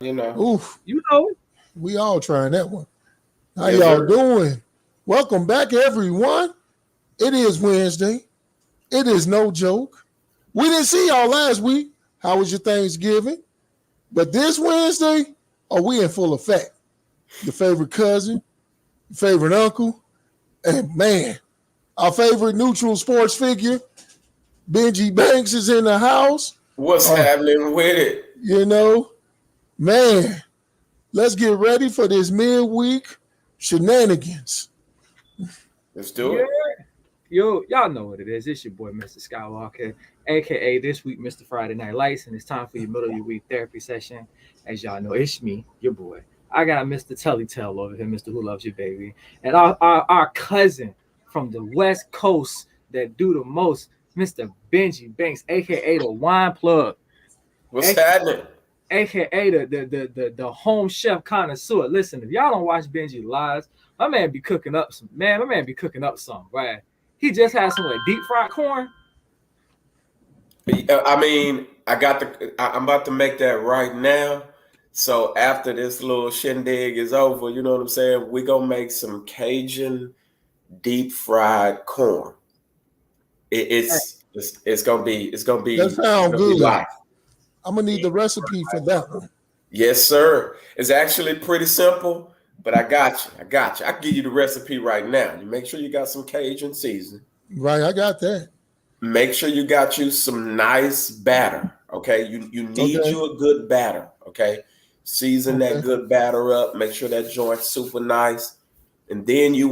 You know. Oof, You know, we all trying that one. How Yes, y'all sir. doing? Welcome back, everyone. It is Wednesday. It is no joke. We didn't see y'all last week. How was your Thanksgiving? But this Wednesday, are we in full effect? Your favorite cousin, your favorite uncle, and man, our favorite neutral sports figure, Benji Banks, is in the house. What's Uh, happening with it? you know, man, let's get ready for this midweek shenanigans. Let's do yeah. it. Yo, y'all know what it is. It's your boy, Mr. Skywalker, aka this week, Mr. Friday Night Lights, and it's time for your middle of your week therapy session. As y'all know, it's me, your boy. I got Mr. Telly over here, Mr. Who Loves You Baby, and our cousin from the West Coast that do the most, Mr. Benji Banks, aka the Wine Plug, What's happening? aka the home chef connoisseur. Listen, if y'all don't watch Benji lives, my man be cooking up some. Man, my man be cooking up some. Right? He just had some deep fried corn. I mean, I'm about to make that right now. So after this little shindig is over, you know what I'm saying? We gonna make some Cajun deep fried corn. It's gonna be That sounds good. live. I'm gonna need the recipe for that one. Yes, sir. It's actually pretty simple, but I got you. I can give you the recipe right now. You make sure you got some Cajun seasoning. Right, I got that. Make sure you got you some nice batter. Okay. You need Okay, you a good batter. Okay. Season that okay, good batter up. Make sure that joint's super nice. And then you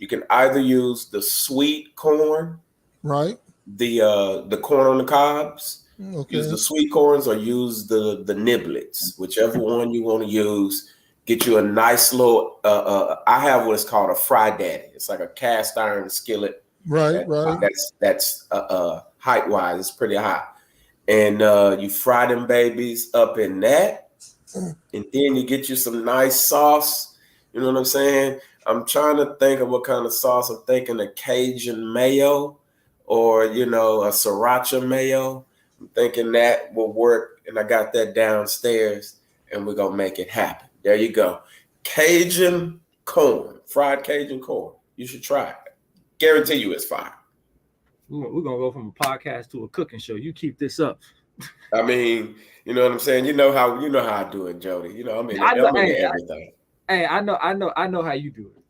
can either use the sweet corn, right, the corn on the cobs, use okay, the sweet corns or use the niblets, whichever one you want to use. Get you a nice little I have what's called a fry daddy. It's like a cast iron skillet right, that right. that's height wise, it's pretty high. And you fry them babies up in that, and then you get you some nice sauce. You know what I'm saying? I'm trying to think of what kind of sauce. I'm thinking a Cajun mayo or a sriracha mayo. I'm thinking that will work, and I got that downstairs, and we're gonna make it happen. There you go. Cajun corn, fried Cajun corn. You should try it. Guarantee you it's fire. We're gonna go from a podcast to a cooking show. You keep this up. I mean, you know what I'm saying? You know how I do it, Jody. I know. I'm into Hey, everything. I know how you do it.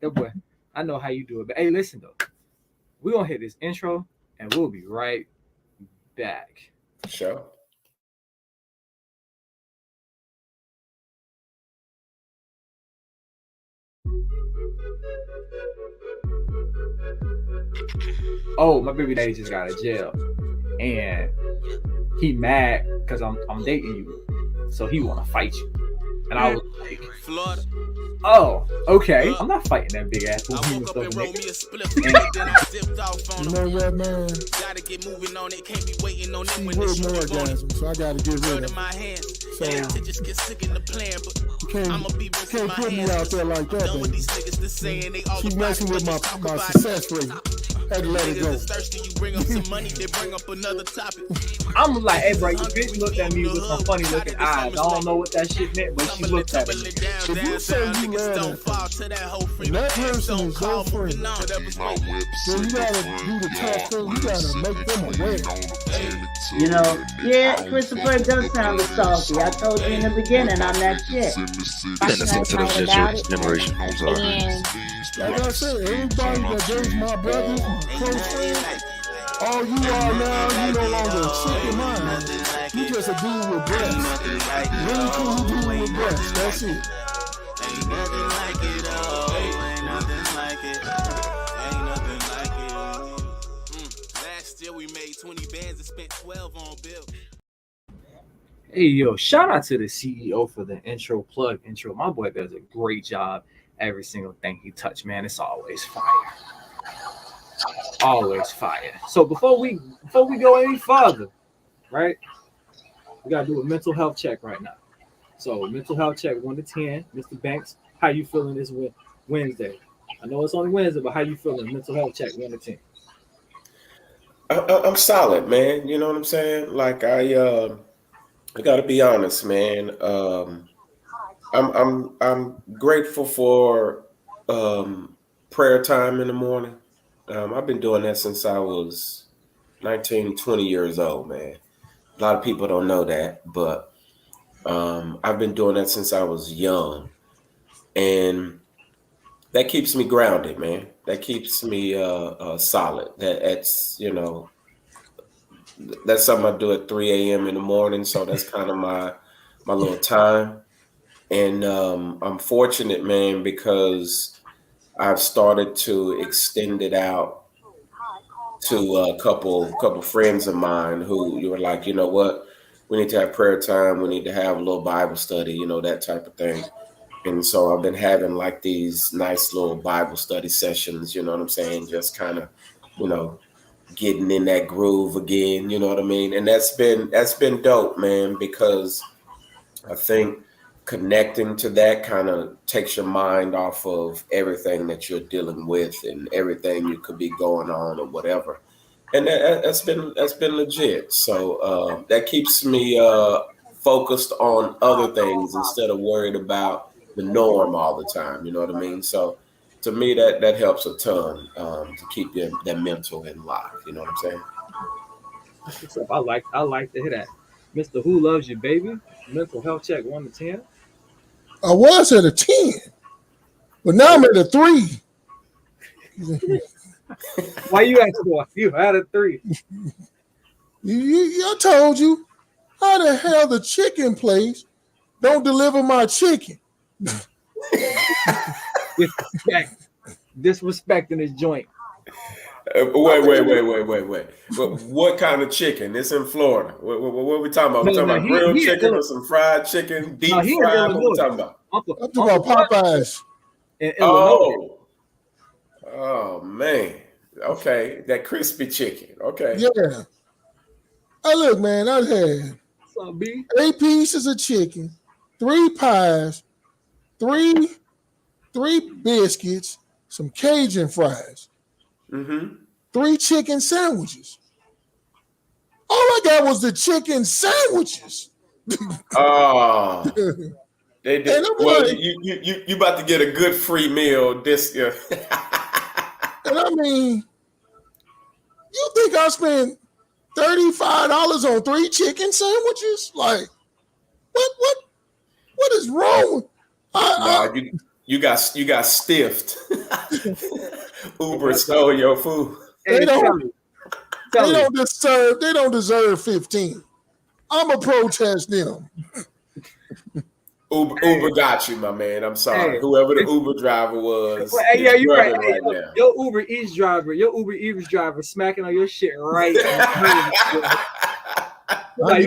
That boy, I know how you do it. But hey, listen though, we're gonna hit this intro, and we'll be right back. For sure. Oh, my baby daddy just got out of jail, and he mad because I'm dating you, so he want to fight you. And I was like, Florida. oh, okay. I'm not fighting that big ass I bohemian woke up stuff and nigga. rolled me a split, then I dipped off on You them. know what, man? Gotta get moving on it, can't be waiting on She them when the with shoot more is on it. orgasm, so I gotta get rid Bird of in it. my hands, So and to just get sick in the plan, but you can't, I'ma be both in can't my put me hands. out there like I'm that, done with baby. these niggas that's saying they all She about messing it, with but my just talk my about success it. rate. Had to let it Niggas go. that's thirsty, you bring up some money, they bring up another topic. I'm like, hey, Niggas bro, is your hungry, bitch we looked at feeding me the with some hood, funny we looking tired of eyes. this I don't know what that shit meant, but she looked at me. Tumble it down, If you down, say down. you Niggas love don't that fall to that whole free. and that person Don't is your call, friend, moving on. then you gotta do the tough thing. You gotta make them aware. You know, yeah, Christopher does sound salty. I told you in the beginning, I'm that chick. Insensitive generation. I'm sorry. Like I said, everybody that gave my brothers, my close friends, all you are now, you no longer a chick in mine. You just a dude with breasts. Really cool dude with breasts. That's it. Ain't nothing like it, oh, ain't nothing like it. Ain't nothing like it, oh. Last year we made 20 bands and spent 12 on bills. Hey, yo, shout out to the CEO for the intro plug intro. My boy does a great job. Every single thing he touched, man, it's always fire. Always fire. So before we go any further, right? We gotta do a mental health check right now. So mental health check 1 to 10. Mr. Banks, how you feeling this Wednesday? I know it's only Wednesday, but how you feeling? Mental health check 1 to 10. I'm solid, man. You know what I'm saying? Like I gotta be honest, man. I'm grateful for prayer time in the morning. I've been doing that since I was 19, 20 years old, man. A lot of people don't know that, but I've been doing that since I was young, and that keeps me grounded, man. That keeps me solid. That's something I do at 3 a.m. in the morning. So that's kind of my little time. And I'm fortunate, man, because I've started to extend it out to a couple friends of mine who you were like, you know what, we need to have prayer time. We need to have a little Bible study, that type of thing. And so I've been having like these nice little Bible study sessions, you know what I'm saying? Just kind of, you know, getting in that groove again, you know what I mean? And that's been dope, man, because I think connecting to that kind of takes your mind off of everything that you're dealing with and everything you could be going on or whatever. And that's been legit. So that keeps me focused on other things instead of worried about the norm all the time. You know what I mean? So to me, that helps a ton to keep that mental in lock. You know what I'm saying? That's what's up. I like to hear that. Mr. Who Loves You, Baby? Mental health check 1 to 10. I was at a 10, but now I'm at a 3. Why you at 4? You had a 3. I told you, how the hell the chicken place don't deliver my chicken? Disrespecting his joint. Wait. What kind of chicken? It's in Florida. What are we talking about? We talking about grilled chicken or some fried chicken, deep fried? What we talking about? I'm talking about Popeyes. In Illinois. Oh man. Okay, that crispy chicken. Okay. Yeah. Hey, look, man, I had What's up, B? 8 pieces of chicken, 3 pies, three biscuits, some Cajun fries, 3 chicken sandwiches. All I got was the chicken sandwiches. Oh, they did. And I'm Well, like, you about to get a good free meal this year. and I mean, you think I spent $35 on 3 chicken sandwiches? Like, what is wrong? You got stiffed. Uber stole your food. They don't deserve 15. I'ma protest them. Uber got you, my man. I'm sorry. Hey, whoever the Uber driver was. Yeah, you're right. Now. Your Uber Eats driver smacking on your shit right now. You he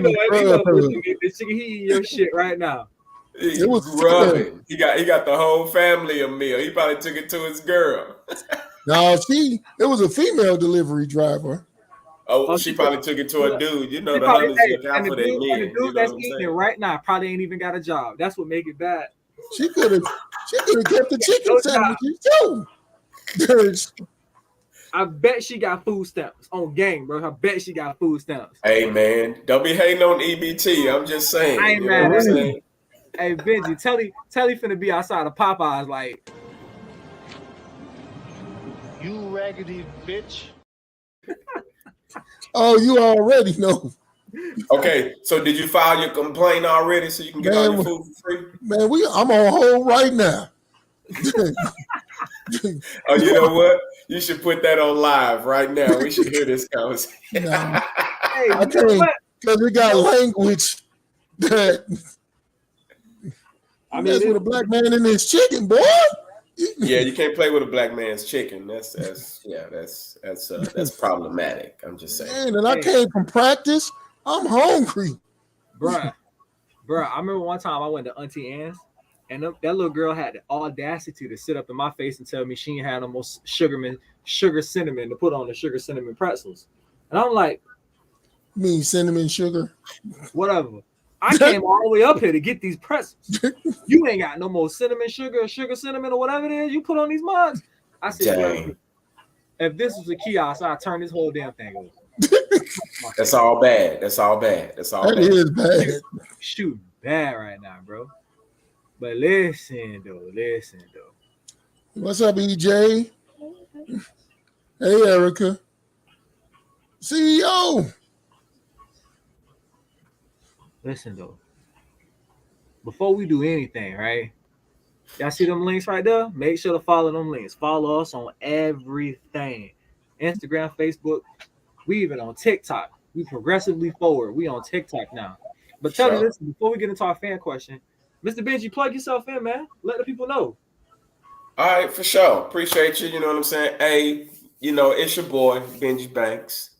eating your shit right now. It was rubbing. He got the whole family a meal. He probably took it to his girl. No, it was a female delivery driver. Oh, she probably took it to a dude. You know, the probably, hunters look out for their men. The dude that's eating it right now probably ain't even got a job. That's what make it bad. She could have kept the chicken sandwiches too. I bet she got food stamps on gang, bro. I bet she got food stamps. Hey, man, don't be hating on EBT. I'm just saying. I ain't mad at him. Hey, Benji, Telly finna be outside of Popeyes like. You raggedy bitch. Oh, you already know. Okay, so did you file your complaint already so you can get all your food for free? Man, I'm on hold right now. Oh, you know what? You should put that on live right now. We should hear this conversation. Nah, I can't, because we got language that mess with a black man in his chicken, boy. Yeah, you can't play with a black man's chicken. That's problematic. I'm just saying. Man, and I came from practice. I'm hungry. Bruh, I remember one time I went to Auntie Anne's, and that little girl had the audacity to sit up in my face and tell me she ain't had no more sugar cinnamon to put on the sugar cinnamon pretzels. And I'm like, you mean cinnamon sugar? Whatever. I came all the way up here to get these pretzels. You ain't got no more cinnamon sugar or sugar cinnamon or whatever it is you put on these mugs. I said, if this was a kiosk, I'd turn this whole damn thing over. That's all bad. That's all bad. That's all That bad. is bad. Shooting bad right now, bro. But listen though. What's up, EJ? Hey, Erica. CEO. Listen though. Before we do anything, right? Y'all see them links right there? Make sure to follow them links. Follow us on everything. Instagram, Facebook. We even on TikTok. We progressively forward. We on TikTok now. But tell me this before we get into our fan question. Mr. Benji, plug yourself in, man. Let the people know. All right, for sure. Appreciate you. You know what I'm saying? Hey, it's your boy, Benji Banks.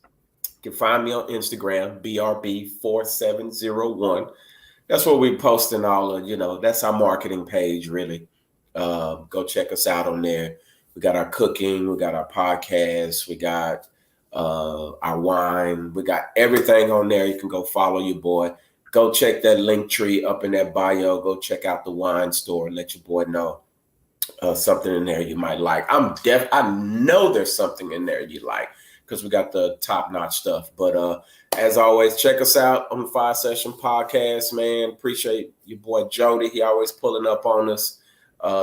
You can find me on Instagram, BRB4701. That's where we posting all of, that's our marketing page, really. Go check us out on there. We got our cooking, we got our podcast, we got our wine, we got everything on there. You can go follow your boy. Go check that link tree up in that bio. Go check out the wine store and let your boy know something in there you might like. I know there's something in there you like because we got the top-notch stuff. But as always, check us out on the 5 Session Podcast, man. Appreciate your boy Jody. He always pulling up on us,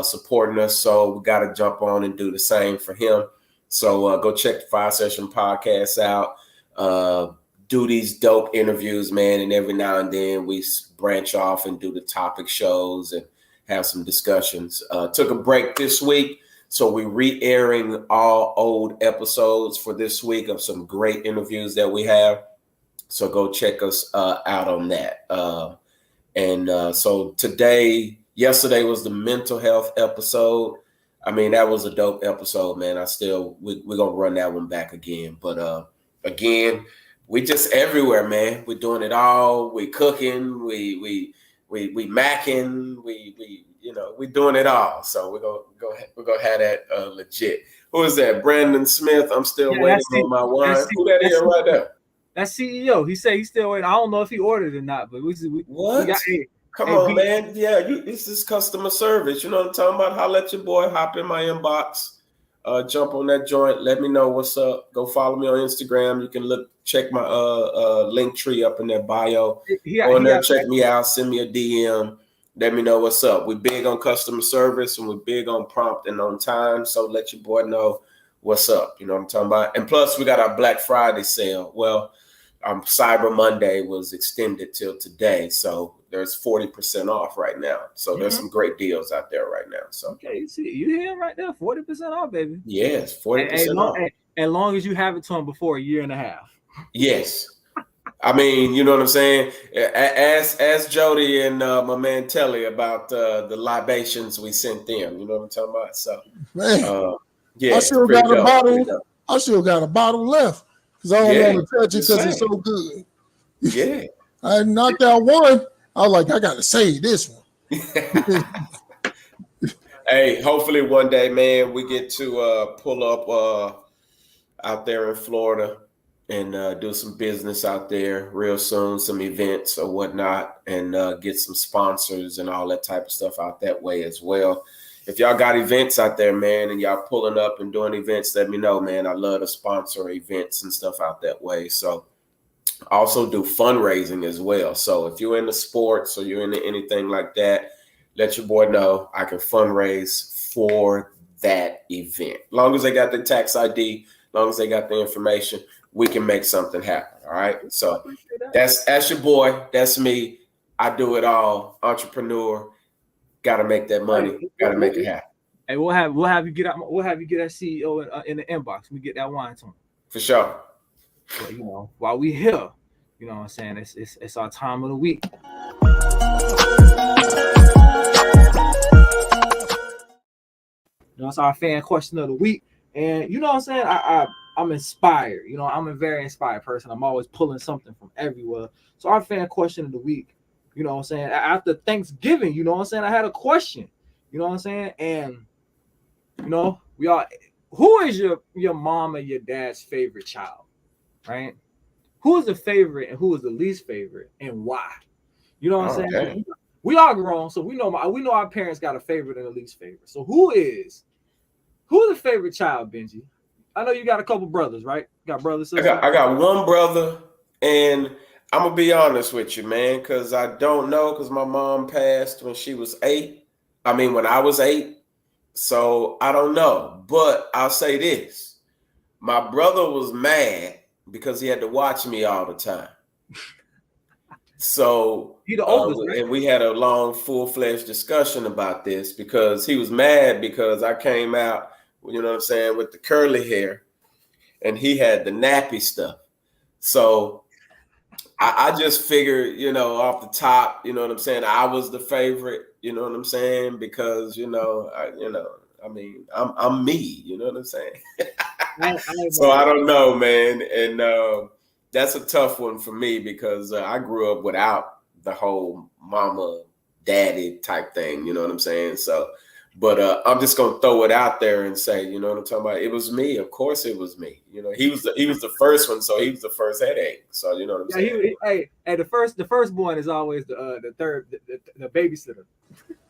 supporting us. So we got to jump on and do the same for him. So go check the 5 Session Podcast out. Do these dope interviews, man. And every now and then we branch off and do the topic shows and have some discussions. Took a break this week. So we're re-airing all old episodes for this week of some great interviews that we have. So go check us out on that. So yesterday was the mental health episode. I mean, that was a dope episode, man. We're going to run that one back again. But again, we just everywhere, man. We're doing it all. We cooking, we macking, we're doing it all. So we're gonna have that legit. Who is that? Brandon Smith. I'm still waiting on my wine. Who that is right there? That's CEO. He said he's still waiting. I don't know if he ordered it or not, but what? Come on, man. Yeah, this is customer service. You know what I'm talking about? Holla at your boy. Hop in my inbox. Jump on that joint. Let me know what's up. Go follow me on Instagram. You can check my link tree up in that bio. Go on there, check me out. Send me a DM. Let me know what's up. We're big on customer service and we're big on prompt and on time. So let your boy know what's up. You know what I'm talking about? And plus, we got our Black Friday sale. Well, Cyber Monday was extended till today. So there's 40% off right now. So there's some great deals out there right now. So okay, you hear him right there, 40% off, baby. Yes, 40% off. As long as you have it to him before a year and a half. Yes. I mean, you know what I'm saying? Ask Jody and my man Telly about the libations we sent them. You know what I'm talking about? So, man, yeah, I still got a bottle. I still got a bottle left because I don't want to touch it because it's so good. Yeah, I knocked out one. I was like, I got to save this one. Hey, hopefully one day, man, we get to pull up out there in Florida and do some business out there real soon, some events or whatnot, and get some sponsors and all that type of stuff out that way as well. If y'all got events out there, man, and y'all pulling up and doing events, let me know, man. I love to sponsor events and stuff out that way. So also do fundraising as well. So if you're into sports or you're into anything like that, let your boy know. I can fundraise for that event. As long as they got the tax ID, as long as they got the information, we can make something happen. All right. So that's your boy. That's me. I do it all. Entrepreneur. Got to make that money. Got to make it happen. Hey, we'll have you get that CEO in the inbox. We get that wine to him. For sure. But, while we here, you know what I'm saying? It's our time of the week. It's our fan question of the week. And you know what I'm saying? I'm inspired. I'm a very inspired person. I'm always pulling something from everywhere. So our fan question of the week, you know what I'm saying? After Thanksgiving, you know what I'm saying? I had a question. You know what I'm saying? And who is your mom and your dad's favorite child? Right? Who is the favorite and who is the least favorite and why? You know what I'm saying? We all grown, so we know our parents got a favorite and a least favorite. So who's the favorite child, Benji? I know you got a couple brothers, right? Got brothers, I sisters? got one brother, and I'm gonna be honest with you, man, because I don't know, because my mom passed when she was 8. I mean, when I was 8. So I don't know, but I'll say this: my brother was mad because he had to watch me all the time. So He the oldest, right? and we had a long, full-fledged discussion about this because he was mad because I came out, you know what I'm saying, with the curly hair, and he had the nappy stuff. So I just figured, you know, off the top, you know what I'm saying, I was the favorite, you know what I'm saying, because I mean, I'm me, you know what I'm saying. So I don't know, man, and that's a tough one for me because I grew up without the whole mama, daddy type thing, you know what I'm saying. So, but I'm just gonna throw it out there and say, you know what I'm talking about. It was me, of course, it was me. You know, he was the first one, so he was the first headache. So you know what I'm saying. Hey, the firstborn is always the third, the babysitter.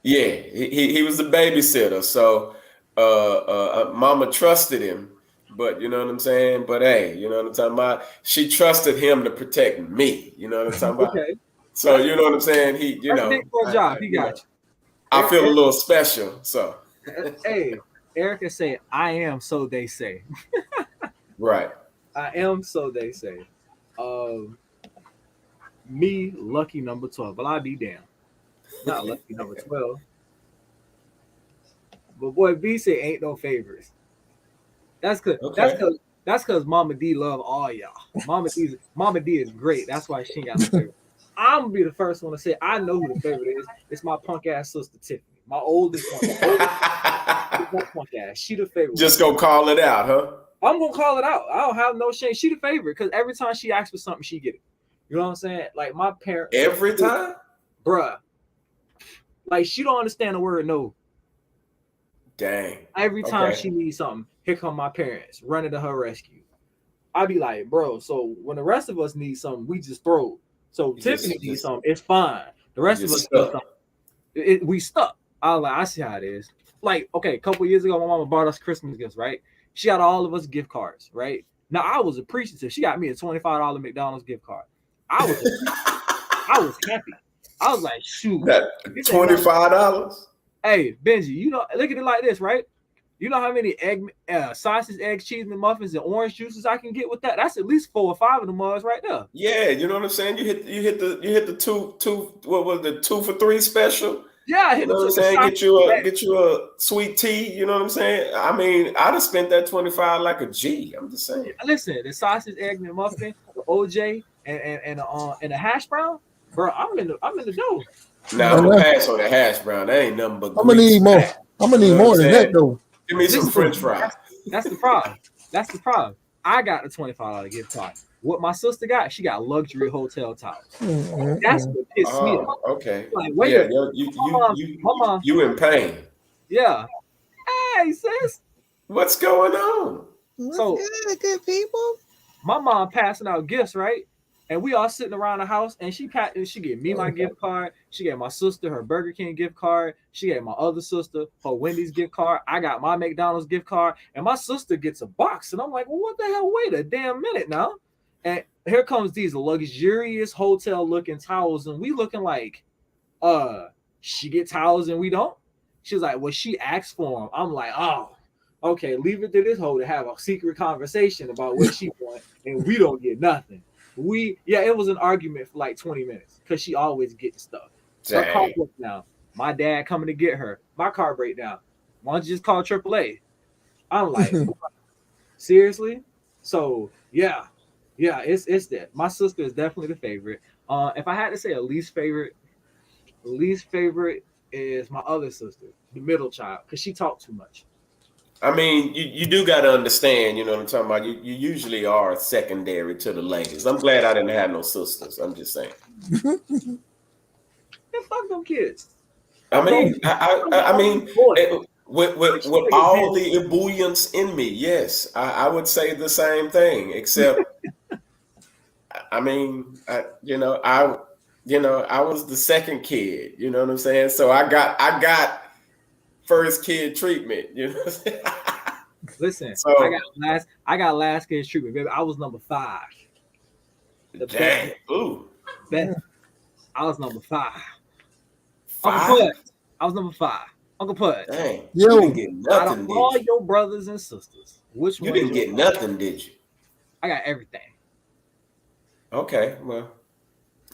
Yeah, he was the babysitter. So mama trusted him, but you know what I'm saying. But hey, you know what I'm talking about. She trusted him to protect me. You know what I'm talking about. Okay. So you know what I'm saying. He, you That's know, big for a job. He got you. I feel a little special. So hey, Erica said, "I am, so they say." right. I am, so they say. Me, lucky number 12. Well, I'll be damned. Not lucky number 12. But boy, B said ain't no favorites. That's cause Okay. that's cause Mama D love all y'all. Mama D is great. That's why she ain't got no favorite. I'm gonna be the first one to say I know who the favorite is. It's my punk ass sister Tiffany. My oldest one. My punk ass. She the favorite. Just gonna call it out, huh? I'm gonna call it out. I don't have no shame. She the favorite because every time she asks for something, she get it. You know what I'm saying? Like my parents. Every time? Bruh. Like she don't understand the word no. Dang. Every time she needs something, here come my parents running to her rescue. I be like, bro, so when the rest of us need something, we just throw. So Tiffany needs something, it's fine. The rest of us need something. We stuck. I was like, I see how it is. Like, okay, a couple years ago, my mama bought us Christmas gifts, right? She got all of us gift cards, right? Now I was appreciative. She got me a $25 McDonald's gift card. I was happy. I was like, shoot. That $25? Hey, Benji, you know, look at it like this, right? You know how many sausage, eggs, cheese, and muffins and orange juices I can get with that? That's at least 4 or 5 of the mugs right there. Yeah, you know what I'm saying. You hit the two. What was the 2 for $3 special? Yeah, you know what I'm saying. Get you a sweet tea. You know what I'm saying. I mean, I'd have spent that $25 like a G. I'm just saying. Listen, the sausage, egg, and muffin, the OJ, and a hash brown, bro. I'm in the dough. Now I'm gonna pass on the hash brown. That ain't nothing but. I'm gonna need more. I'm gonna need more than that though. Give me some French fries. That's the problem. That's the problem. I got the $25 gift card. What my sister got, she got luxury hotel towels. That's what pissed me off. Okay. Like, wait you in pain. Yeah. Hey, sis. What's going on? So good people. My mom passing out gifts, right? And we all sitting around the house, and she gave me my gift card. She gave my sister her Burger King gift card. She gave my other sister her Wendy's gift card. I got my McDonald's gift card, and my sister gets a box. And I'm like, well, what the hell? Wait a damn minute now. And here comes these luxurious hotel-looking towels, and we looking like, she get towels and we don't. She's like, well, she asked for them. I'm like, oh, okay, leave it to this hoe to have a secret conversation about what she wants, and we don't get nothing. It was an argument for like 20 minutes because she always gets stuff. Her car broke down. My dad coming to get her. My car break down. Why don't you just call AAA? I'm like, seriously? So yeah, it's that. My sister is definitely the favorite. If I had to say a least favorite is my other sister, the middle child, because she talked too much. I mean, you do got to understand, you know what I'm talking about? You usually are secondary to the ladies. I'm glad I didn't have no sisters. I'm just saying. Then fuck them kids. I mean, I mean, with all the ebullience in me, yes, I would say the same thing, except, I mean, I was the second kid, you know what I'm saying? So I got first kid treatment, you know what I'm saying? Listen, So I got last kid's treatment, baby. I was number 5. dang, ooh, Best. I was number 5. Uncle 5. Pud, I was number 5. Uncle Pud, Dang, Yo. you didn't get out nothing, of did all you? your brothers and sisters, which You one? didn't get nothing, did you? I got everything. Okay, well,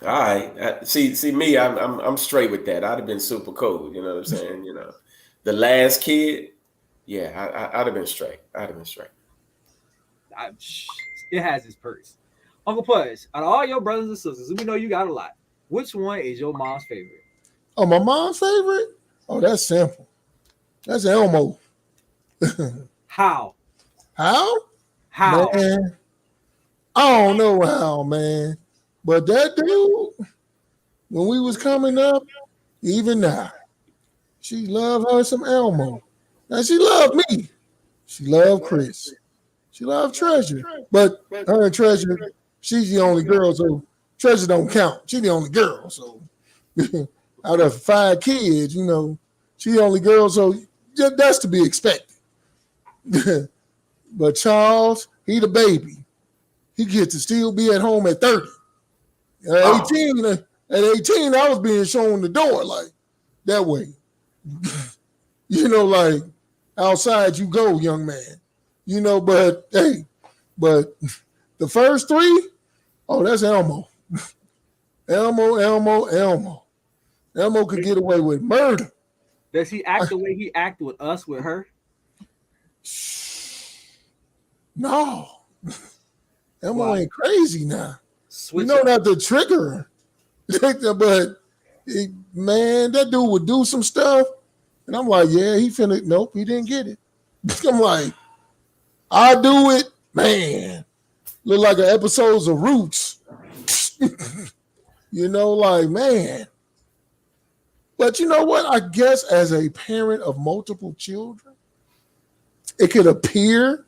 all right. See me. I'm straight with that. I'd have been super cool. You know what I'm saying? You know, the last kid. Yeah, I'd have been straight. I'd have been straight. It has its perks. Uncle Pudge, out of all your brothers and sisters, we know you got a lot. Which one is your mom's favorite? Oh, my mom's favorite? Oh, that's simple. That's Elmo. How? How? How? Man, I don't know how, man. But that dude, when we was coming up, even now, she loved her some Elmo. Now she loved me. She loved Chris. She loved Treasure. But her and Treasure, she's the only girl, so Treasure don't count. She's the only girl. So out of 5 kids, you know, she's the only girl, so that's to be expected. But Charles, he the baby. He gets to still be at home at 30. At 18, I was being shown the door like that way. You know, like outside you go, young man. You know, but hey, but the first 3, oh, that's Elmo. Elmo. Elmo could get away with murder. Does he act the way he acted with us, with her? No. Elmo ain't crazy now. Switch you know up. not to trigger her. But man, that dude would do some stuff. And I'm like, yeah, he finna, nope, he didn't get it. I'm like, I do it, man. Look like an episodes of Roots. You know, like, man. But you know what? I guess as a parent of multiple children, it could appear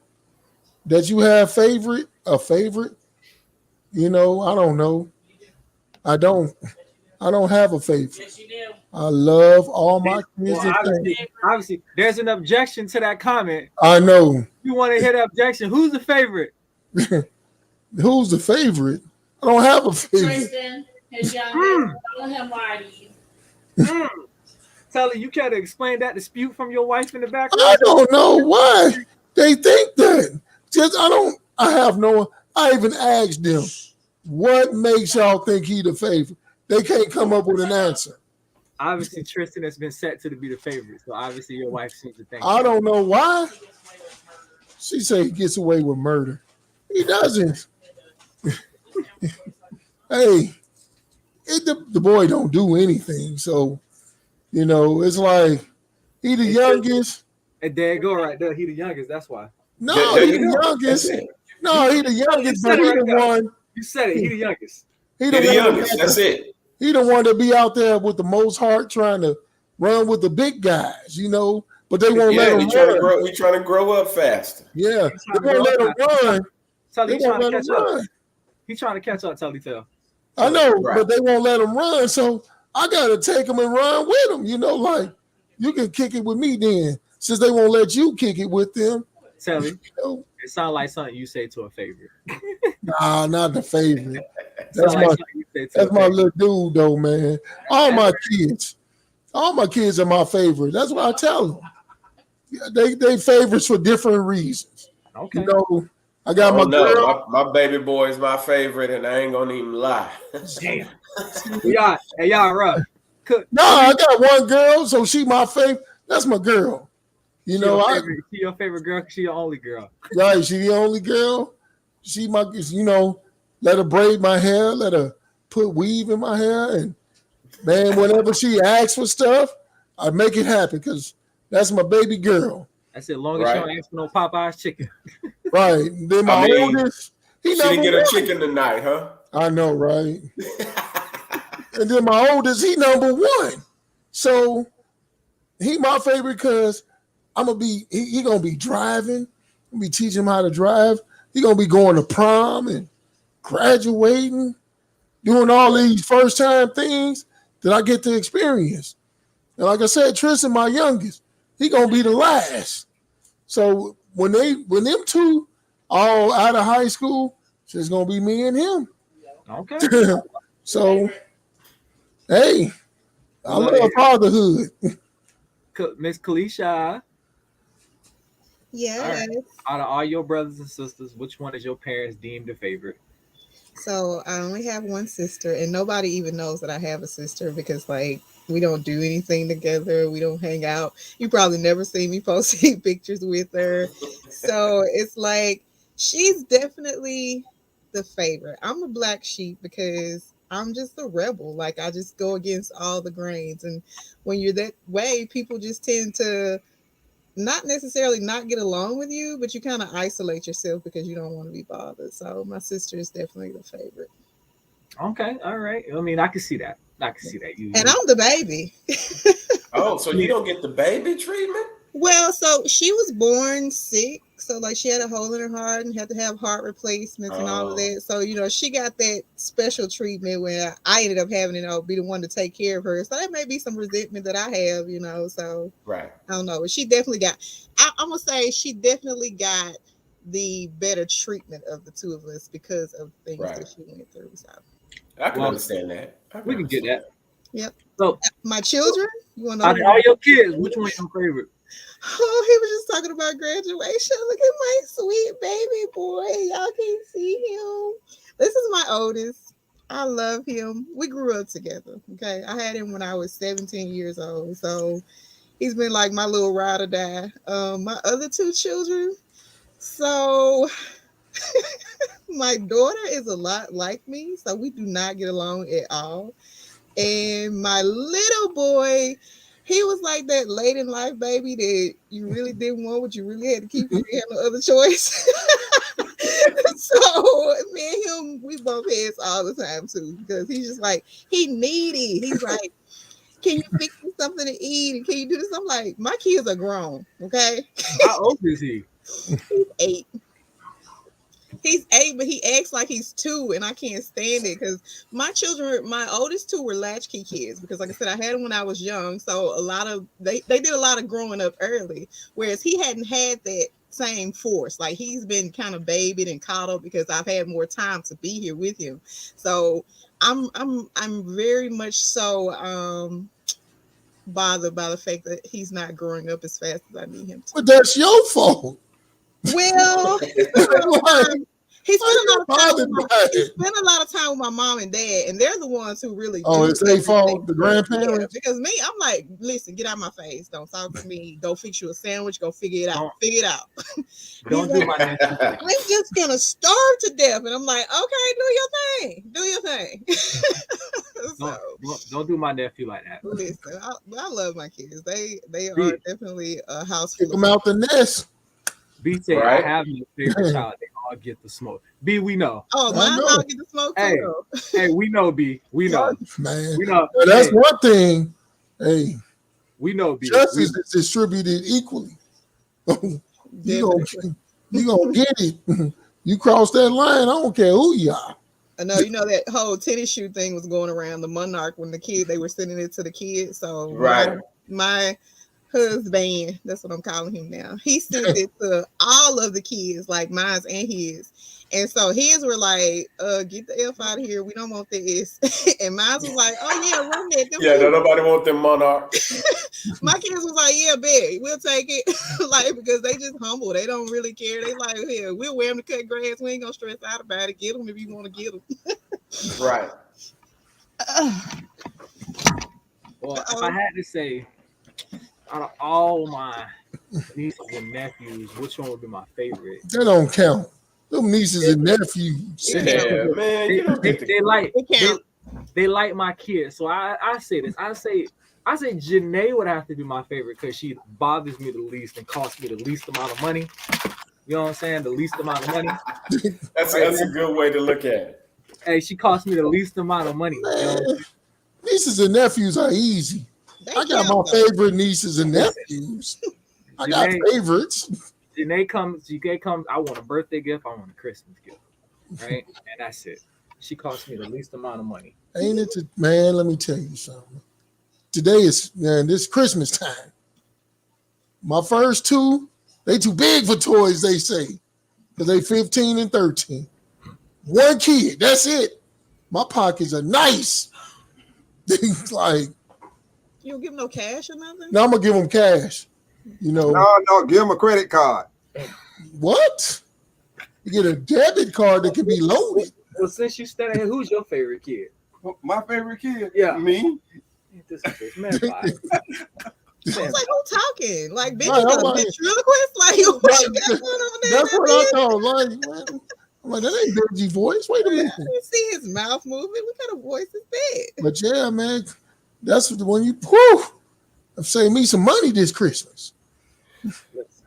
that you have a favorite. You know, I don't know. I don't have a favorite. Yes, you do. I love all my kids. Well, obviously, there's an objection to that comment. I know. You want to hear the objection? Who's the favorite? Who's the favorite? I don't have a favorite. Tristan, his youngest. Tell him why you. Telly, you care to explain that dispute from your wife in the background? I don't know why they think that. I even asked them, what makes y'all think he the favorite? They can't come up with an answer. Obviously, Tristan has been set to be the favorite, so obviously your wife seems to think. I don't know why. She say he gets away with murder. He doesn't. Hey, the boy don't do anything. So, you know, it's like he the youngest. And there you go right there. He the youngest. That's why. No, he the youngest. No, he the youngest, but he the one. You said it. He the youngest. He the youngest. That's it. He the one that be out there with the most heart trying to run with the big guys, you know, but they won't let him run. He's trying to grow up faster. Yeah, they won't let him run. They won't let him run. He's trying to catch up, Telly Tell. I know, but they won't let him run, so I got to take him and run with him, you know, like you can kick it with me then, since they won't let you kick it with them. Telly, you know? It sounds like something you say to a favorite. Nah, not the favorite. That's my little dude, though, man. All my kids are my favorite. That's what I tell them. Yeah, they favorites for different reasons. Okay. You know, I got my girl. My baby boy is my favorite, and I ain't gonna even lie. Damn. y'all rough. No, I got one girl, so she my favorite. That's my girl. You know, she your favorite girl because she your only girl. Right, she the only girl. She my, you know, let her braid my hair, let her put weave in my hair, and man, whenever she asks for stuff, I make it happen because that's my baby girl. That's it. Long as you don't ask for no Popeye's chicken. Right. Then my oldest, she didn't get a chicken tonight, huh? I know, right? And then my oldest, he number 1. So he my favorite because he gonna be driving. I'm gonna be teaching him how to drive. He gonna be going to prom and graduating, doing all these first time things that I get to experience. And like I said, Tristan, my youngest, he gonna be the last. So when them two all out of high school, it's just gonna be me and him. Okay. So, hey, I love fatherhood. Miss Kalisha. Yes. Right. Out of all your brothers and sisters, which one is your parents deemed a favorite? So I only have one sister, and nobody even knows that I have a sister because, like, we don't do anything together. We don't hang out. You probably never see me posting pictures with her. So it's like she's definitely the favorite. I'm a black sheep because I'm just a rebel. Like, I just go against all the grains. And when you're that way, people just tend to not necessarily not get along with you, but you kind of isolate yourself because you don't want to be bothered. So my sister is definitely the favorite. Okay, all right. I mean, I can see that. I can see that. And I'm the baby. Oh, so you don't get the baby treatment? Well, so she was born sick. So, like, she had a hole in her heart and had to have heart replacements and all of that. So, she got that special treatment where I ended up having to be the one to take care of her. So that may be some resentment that I have, So right. I don't know. But she definitely got, I'm going to say she definitely got the better treatment of the two of us because of things that she went through. So I can understand that. We can get that. Yep. So my children, you want to know? All your kids, which one is your favorite? Oh, he was just talking about graduation. Look at my sweet baby boy. Y'all can't see him. This is my oldest. I love him. We grew up together. Okay. I had him when I was 17 years old. So he's been like my little ride or die. My other two children. So my daughter is a lot like me. So we do not get along at all. And my little boy, he was like that late in life baby that you really didn't want, but you really had to keep. You had no other choice. So me and him, we bump heads all the time too, because he's just like, he needy. He's like, can you fix me something to eat? And can you do this? I'm like, my kids are grown, okay? How old is he? He's 8. He's 8, but he acts like he's 2, and I can't stand it because my children, my oldest 2 were latchkey kids because, like I said, I had them when I was young. So they did a lot of growing up early, whereas he hadn't had that same force. Like, he's been kind of babied and coddled because I've had more time to be here with him. So I'm very much so bothered by the fact that he's not growing up as fast as I need him to. But that's your fault. Well, he spent a lot of time with my mom and dad, and they're the ones who really. Oh, it's their fault, the grandparents. Yeah, because me, I'm like, listen, get out of my face. Don't talk to me. Go fix you a sandwich. Go figure it out. Figure it out. Don't do my nephew. I'm just gonna starve to death, and I'm like, okay, do your thing. Do your thing. Don't do my nephew like that. Listen, I love my kids. They are definitely a house. Kick them out the nest. B said, I have no favorite child. They all get the smoke. B, we know. Oh, mine all get the smoke too. Hey, we know, B. We know. Man. We know. Well, that's one thing. Hey. We know, B. Justice is distributed equally. You gonna get it. You cross that line, I don't care who you are. I know, that whole tennis shoe thing was going around the Monarch when they were sending it to the kids. So my husband, that's what I'm calling him now, he sent it to all of the kids, like mine and his. And so his were like, get the F out of here. We don't want this. And mine was like, oh yeah, run that. Yeah, nobody want them Monarch. My kids was like, yeah, bet, we'll take it. Like, because they just humble. They don't really care. They like, yeah, we'll wear them to cut grass. We ain't gonna stress out about it. Get them if you want to get them. Right. Well, if I had to say, out of all my nieces and nephews, which one would be my favorite? That don't count. Them nieces and nephews. Yeah, man. They like my kids. So I say this. I say Janae would have to be my favorite because she bothers me the least and costs me the least amount of money. You know what I'm saying? The least amount of money. That's a good way to look at it. Hey, she costs me the least amount of money. You know? Nieces and nephews are easy. I got my favorite nieces and nephews. I got favorites. Janae comes. I want a birthday gift. I want a Christmas gift, right? And that's it. She costs me the least amount of money. Ain't it, man? Let me tell you something. Today is this Christmas time. My first 2, They too big for toys, they say, because they 15 and 13. One kid, that's it. My pockets are nice. Like, You don't give him no cash or nothing? now I'm going to give them cash. You know. No, give him a credit card. What? You get a debit card that can be loaded. Well, since you standing here, who's your favorite kid? My favorite kid? Yeah. Me? This is man, I was like, who talking? Like, Benji, Right, the like, ventriloquist? Like, what you got going on there? That's what I thought. Like, man, I'm like, that ain't Benji voice. Wait a minute. You see his mouth moving? What kind of voice is that? But yeah, man, that's the one you, whew, I'm saving me some money this Christmas.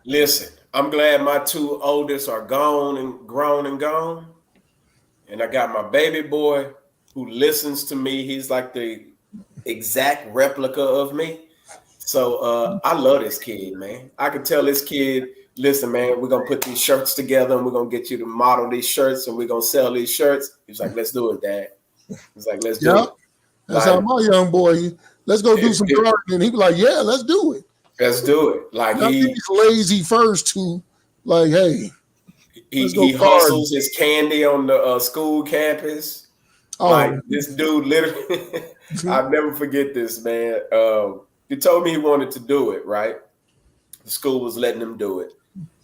Listen, I'm glad my two oldest are gone and grown and gone. And I got my baby boy who listens to me. He's like the exact replica of me. So I love this kid, man. I can tell this kid, listen, man, we're going to put these shirts together and we're going to get you to model these shirts and we're going to sell these shirts. He's like, let's do it, Dad. He's like, let's do it. That's like, how my young boy, let's go do some gardening. He be like, yeah, let's do it. Let's do it. Like he's lazy first to, like, hey. He hustles his candy on the school campus. Oh. Like this dude literally, I'll never forget this, man. He told me he wanted to do it, right? The school was letting him do it.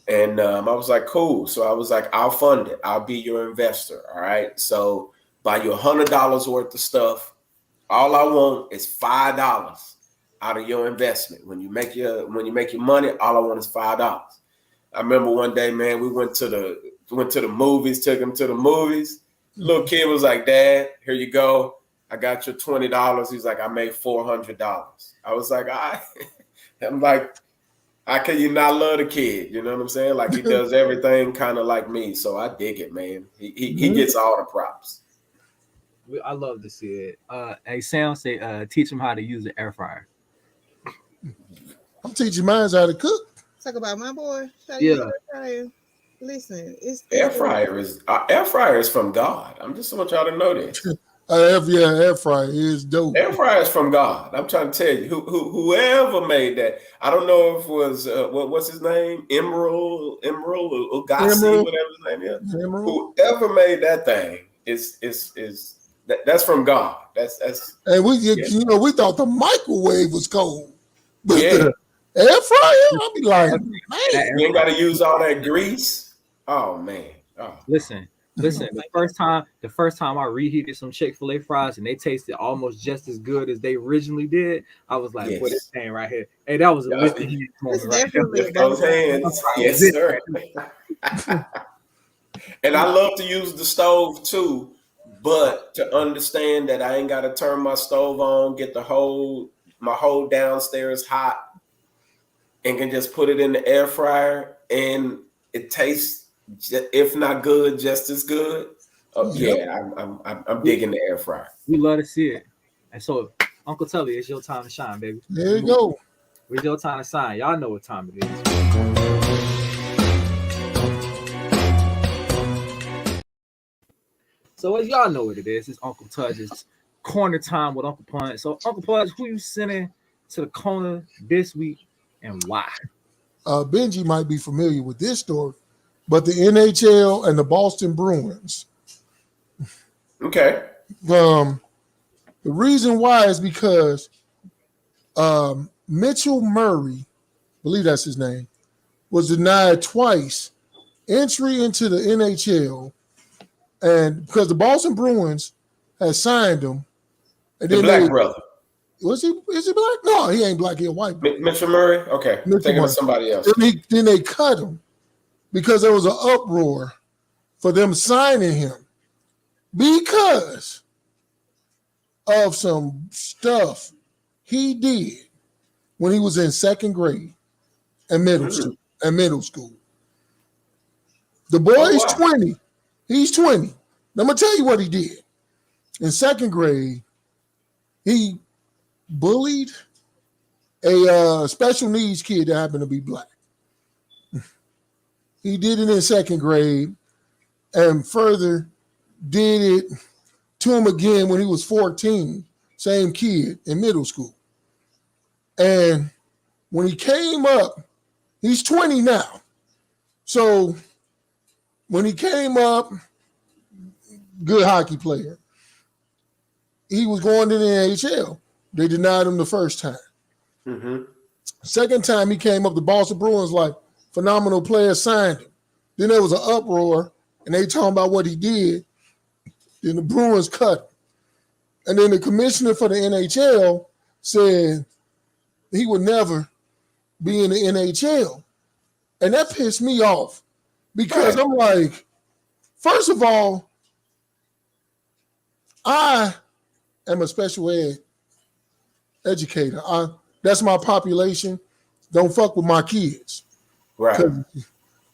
And I was like, cool. So I was like, I'll fund it. I'll be your investor. All right. So buy you $100 worth of stuff. All I want is $5 out of your investment. When you make your money, all I want is $5. I remember one day, man, we went to the movies, took him to the movies. Little kid was like, Dad, here you go. I got your $20. He's like, I made $400. I was like, all right. I'm like, how can you not love the kid? You know what I'm saying? Like he does everything kind of like me. So I dig it, man. He gets all the props. I love to see it. Hey, Sam say, teach him how to use the air fryer. I'm teaching mine how to cook. Talk about my boy. Yeah. Listen, air fryer is from God. I'm just want y'all to know this. Air fryer is dope. Air fryer is from God. I'm trying to tell you, whoever made that. I don't know if it was what's his name, Emerald or Ugassi, whatever his name is. Emerald. Whoever made that thing that's from God. That's. And we thought the microwave was cold, but the air fryer, I'll be like, man, you ain't got to use all that grease. Oh man. Oh. Listen. The first time I reheated some Chick-fil-A fries and they tasted almost just as good as they originally did, I was like, "What is saying right here?" Hey, that was a lift moment right there. Lift those hands, yes, sir. And I love to use the stove too, but to understand that I ain't got to turn my stove on, get my whole downstairs hot, and can just put it in the air fryer, and it tastes, if not good, just as good. Yeah, I'm digging the air fryer. We love to see it. And so, Uncle Tully, it's your time to shine, baby. There you go. It's your time to shine. Y'all know what time it is. So as y'all know what it is, it's Uncle Tudge's corner time with Uncle Punch. So Uncle Punch, who you sending to the corner this week and why? Benji might be familiar with this story, but the NHL and the Boston Bruins. Okay. The reason why is because Mitchell Murray, I believe that's his name, was denied twice entry into the NHL, and because the Boston Bruins had signed him, and the black brother. Is he black? No, he ain't black. He a white. Mitchell Murray. Okay, thinking of somebody else. Then they cut him because there was an uproar for them signing him because of some stuff he did when he was in second grade and middle school. The boy is 20. He's 20. Now, I'm gonna tell you what he did. In second grade, he bullied a special needs kid that happened to be black. He did it in second grade and further did it to him again when he was 14, same kid in middle school. And when he came up, he's 20 now. So when he came up, good hockey player. He was going to the NHL. They denied him the first time. Mm-hmm. Second time he came up, the Boston Bruins, like, phenomenal player, signed him. Then there was an uproar, and they talking about what he did. Then the Bruins cut him. And then the commissioner for the NHL said he would never be in the NHL. And that pissed me off because I'm like, first of all, I am a special ed educator. That's my population. Don't fuck with my kids. Right.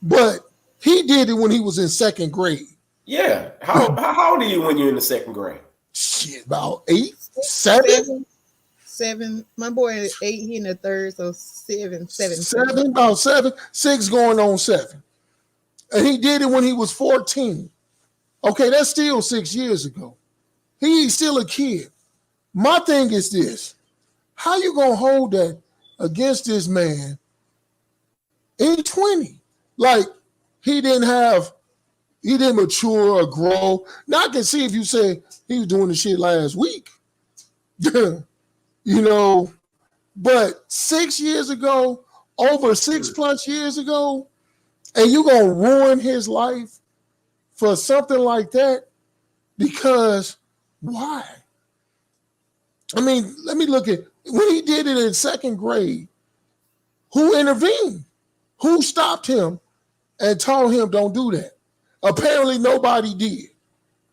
But he did it when he was in second grade. Yeah. How old are you when you're in the second grade? Shit, about 8, 7? 7. My boy is 8. He in the third, so 7. About 7, 6 going on 7. And he did it when he was 14. Okay, that's still 6 years ago. He's still a kid. My thing is this. How you going to hold that against this man in 20? Like, he didn't mature or grow. Now I can see if you say he was doing the shit last week. You know, but 6 years ago, over 6+ years ago, and you going to ruin his life for something like that? Because why? I mean, let me look at when he did it in second grade. Who intervened? Who stopped him and told him don't do that? Apparently nobody did.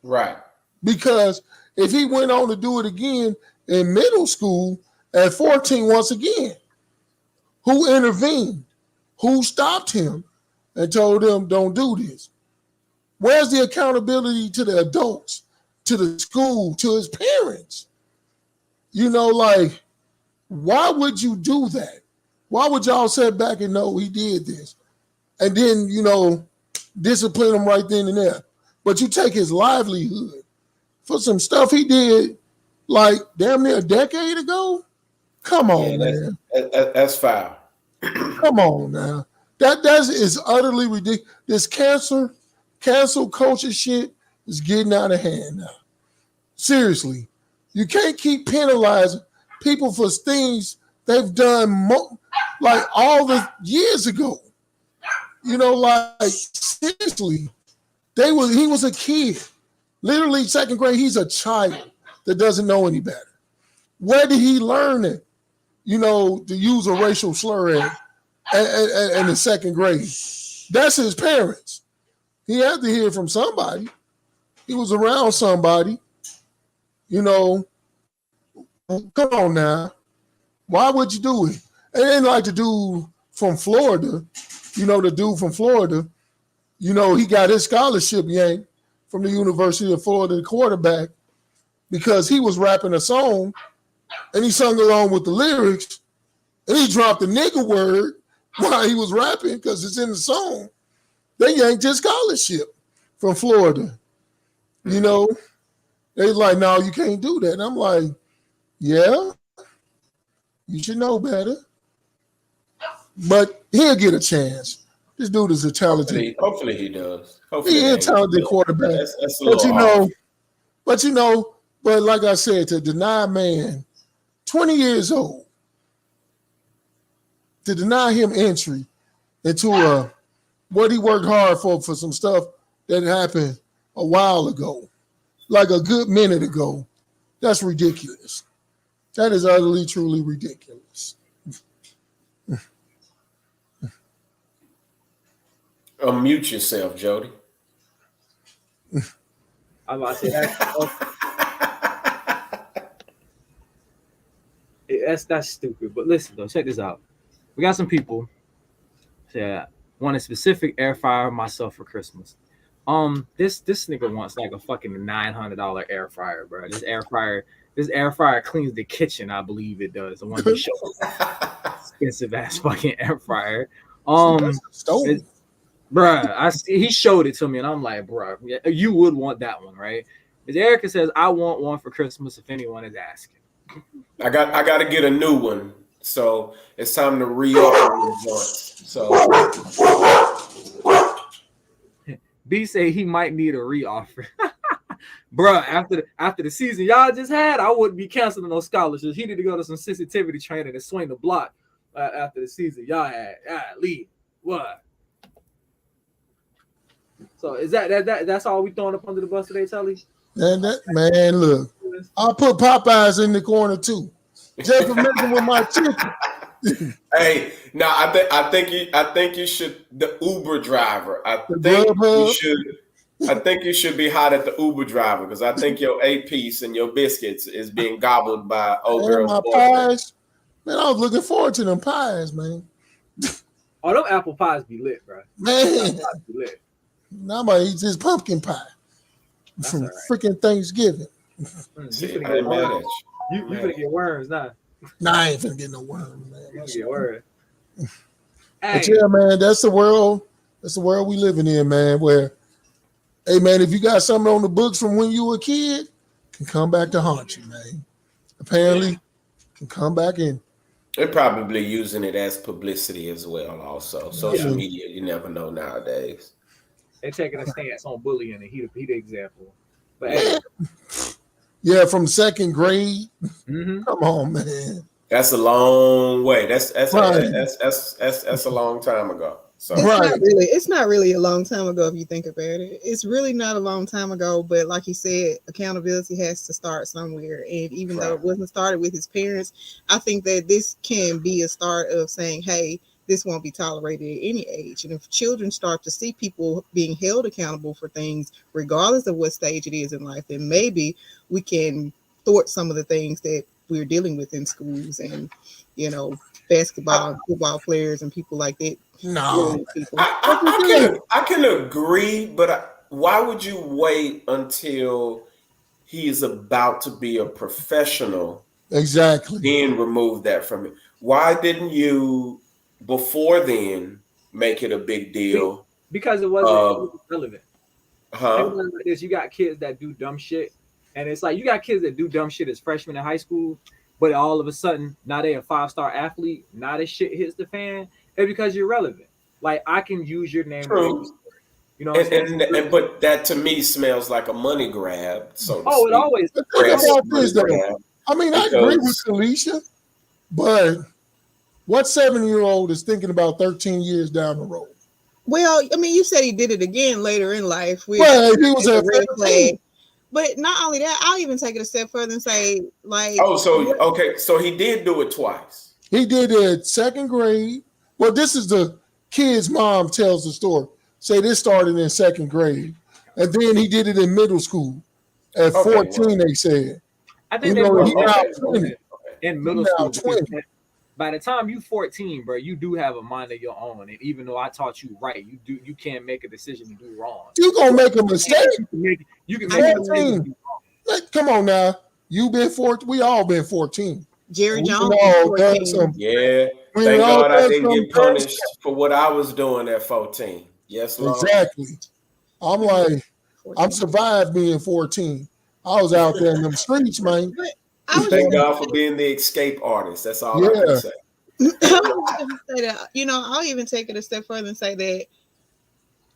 Right. Because if he went on to do it again in middle school at 14 once again, who intervened? Who stopped him and told him don't do this? Where's the accountability to the adults, to the school, to his parents? You know, like, why would you do that? Why would y'all sit back and know he did this? And then, you know, discipline him right then and there. But you take his livelihood for some stuff he did like damn near a decade ago? Come on, man. That's foul. Come on now. That is utterly ridiculous. This cancel culture shit is getting out of hand now. Seriously. You can't keep penalizing people for things they've done like all the years ago. You know, like seriously, he was a kid. Literally second grade, he's a child that doesn't know any better. Where did he learn it? You know, to use a racial slur in the second grade. That's his parents. He had to hear from somebody. He was around somebody. You know, come on now. Why would you do it? And then like the dude from Florida, you know, you know, he got his scholarship yanked from the University of Florida, the quarterback, because he was rapping a song and he sung along with the lyrics and he dropped the nigga word while he was rapping because it's in the song. They yanked his scholarship from Florida. You know, they like, no, you can't do that. And I'm like, yeah, you should know better. But he'll get a chance. This dude is a talented. Hopefully he does. He's a talented quarterback. That's but like I said, to deny a man 20 years old, to deny him entry into what he worked hard for some stuff that happened a while ago, like a good minute ago, that's ridiculous. That is utterly, truly ridiculous. Unmute yourself, Jody. I'm about to say that's stupid. But listen though, check this out. We got some people that want a specific air fryer myself for Christmas. This nigga wants like a fucking $900 air fryer, bro. This air fryer cleans the kitchen, I believe it does. The one he showed, expensive ass fucking air fryer. Bruh, he showed it to me, and I'm like, bruh, you would want that one, right? As Erica says, I want one for Christmas if anyone is asking. I got to get a new one, so it's time to re-up on the joints. So B say he might need a reoffer. Bruh, after the season y'all just had, I wouldn't be canceling those scholarships. He need to go to some sensitivity training and swing the block after the season y'all had. Lee, what? So is that's all we throwing up under the bus today, Telly? Man, look, I'll put Popeyes in the corner too. Just for messing with my chicken. Hey, now I think you should the Uber driver. I think you should be hot at the Uber driver because I think your 8-piece and your biscuits is being gobbled by old girls. My pies, man, I was looking forward to them pies, man. Oh, them apple pies be lit, bro. Man, be lit. Now I'm gonna eat this pumpkin pie from freaking Thanksgiving. You gonna get worms now. Nah, I ain't finna get no worms, man. You get worms. But yeah, man, that's the world. That's the world we living in, man. Where, hey, man, if you got something on the books from when you were a kid, it can come back to haunt you, man. Apparently, can come back in. They're probably using it as publicity as well. Also, social media, you never know nowadays. They're taking a stance on bullying, and he the example. But yeah, from second grade. Mm-hmm. Come on, man. That's a long way. That's a long time ago. So it's not really a long time ago if you think about it. It's really not a long time ago, but like you said, accountability has to start somewhere. And even though it wasn't started with his parents, I think that this can be a start of saying, hey, this won't be tolerated at any age. And if children start to see people being held accountable for things, regardless of what stage it is in life, then maybe we can thwart some of the things that we're dealing with in schools and, basketball and football players and people like that. No, I can agree, but why would you wait until he is about to be a professional? Exactly. Then remove that from it. Why didn't you before then make it a big deal? Because it wasn't relevant. Huh? You got kids that do dumb shit, and it's like you got kids that do dumb shit as freshmen in high school, but all of a sudden now they're a 5-star athlete. Now this shit hits the fan. It's because you're relevant. Like I can use your name. True. But that to me smells like a money grab. So it always. I mean, I agree with Alicia, but what 7-year-old is thinking about 13 years down the road? Well, I mean, you said he did it again later in life. He was a red flag. But not only that, I'll even take it a step further and say, like, so he did do it twice. He did it second grade. Well, this is the kid's mom tells the story. Say this started in second grade, and then he did it in middle school at 14. They said. I think they were in middle school. By the time you 14, bro, you do have a mind of your own. And even though I taught you right, you can't make a decision to do wrong. You gonna make a mistake. You can make a mistake. Come on now. You been 14. We all been 14. Jerry Jones. Yeah. Thank God I didn't get punished for what I was doing at 14. Yes, Lord. Exactly. I'm like, I'm survived being 14. I was out there in them streets, man. Thank God for being the escape artist. That's all I can say. I'll even take it a step further and say that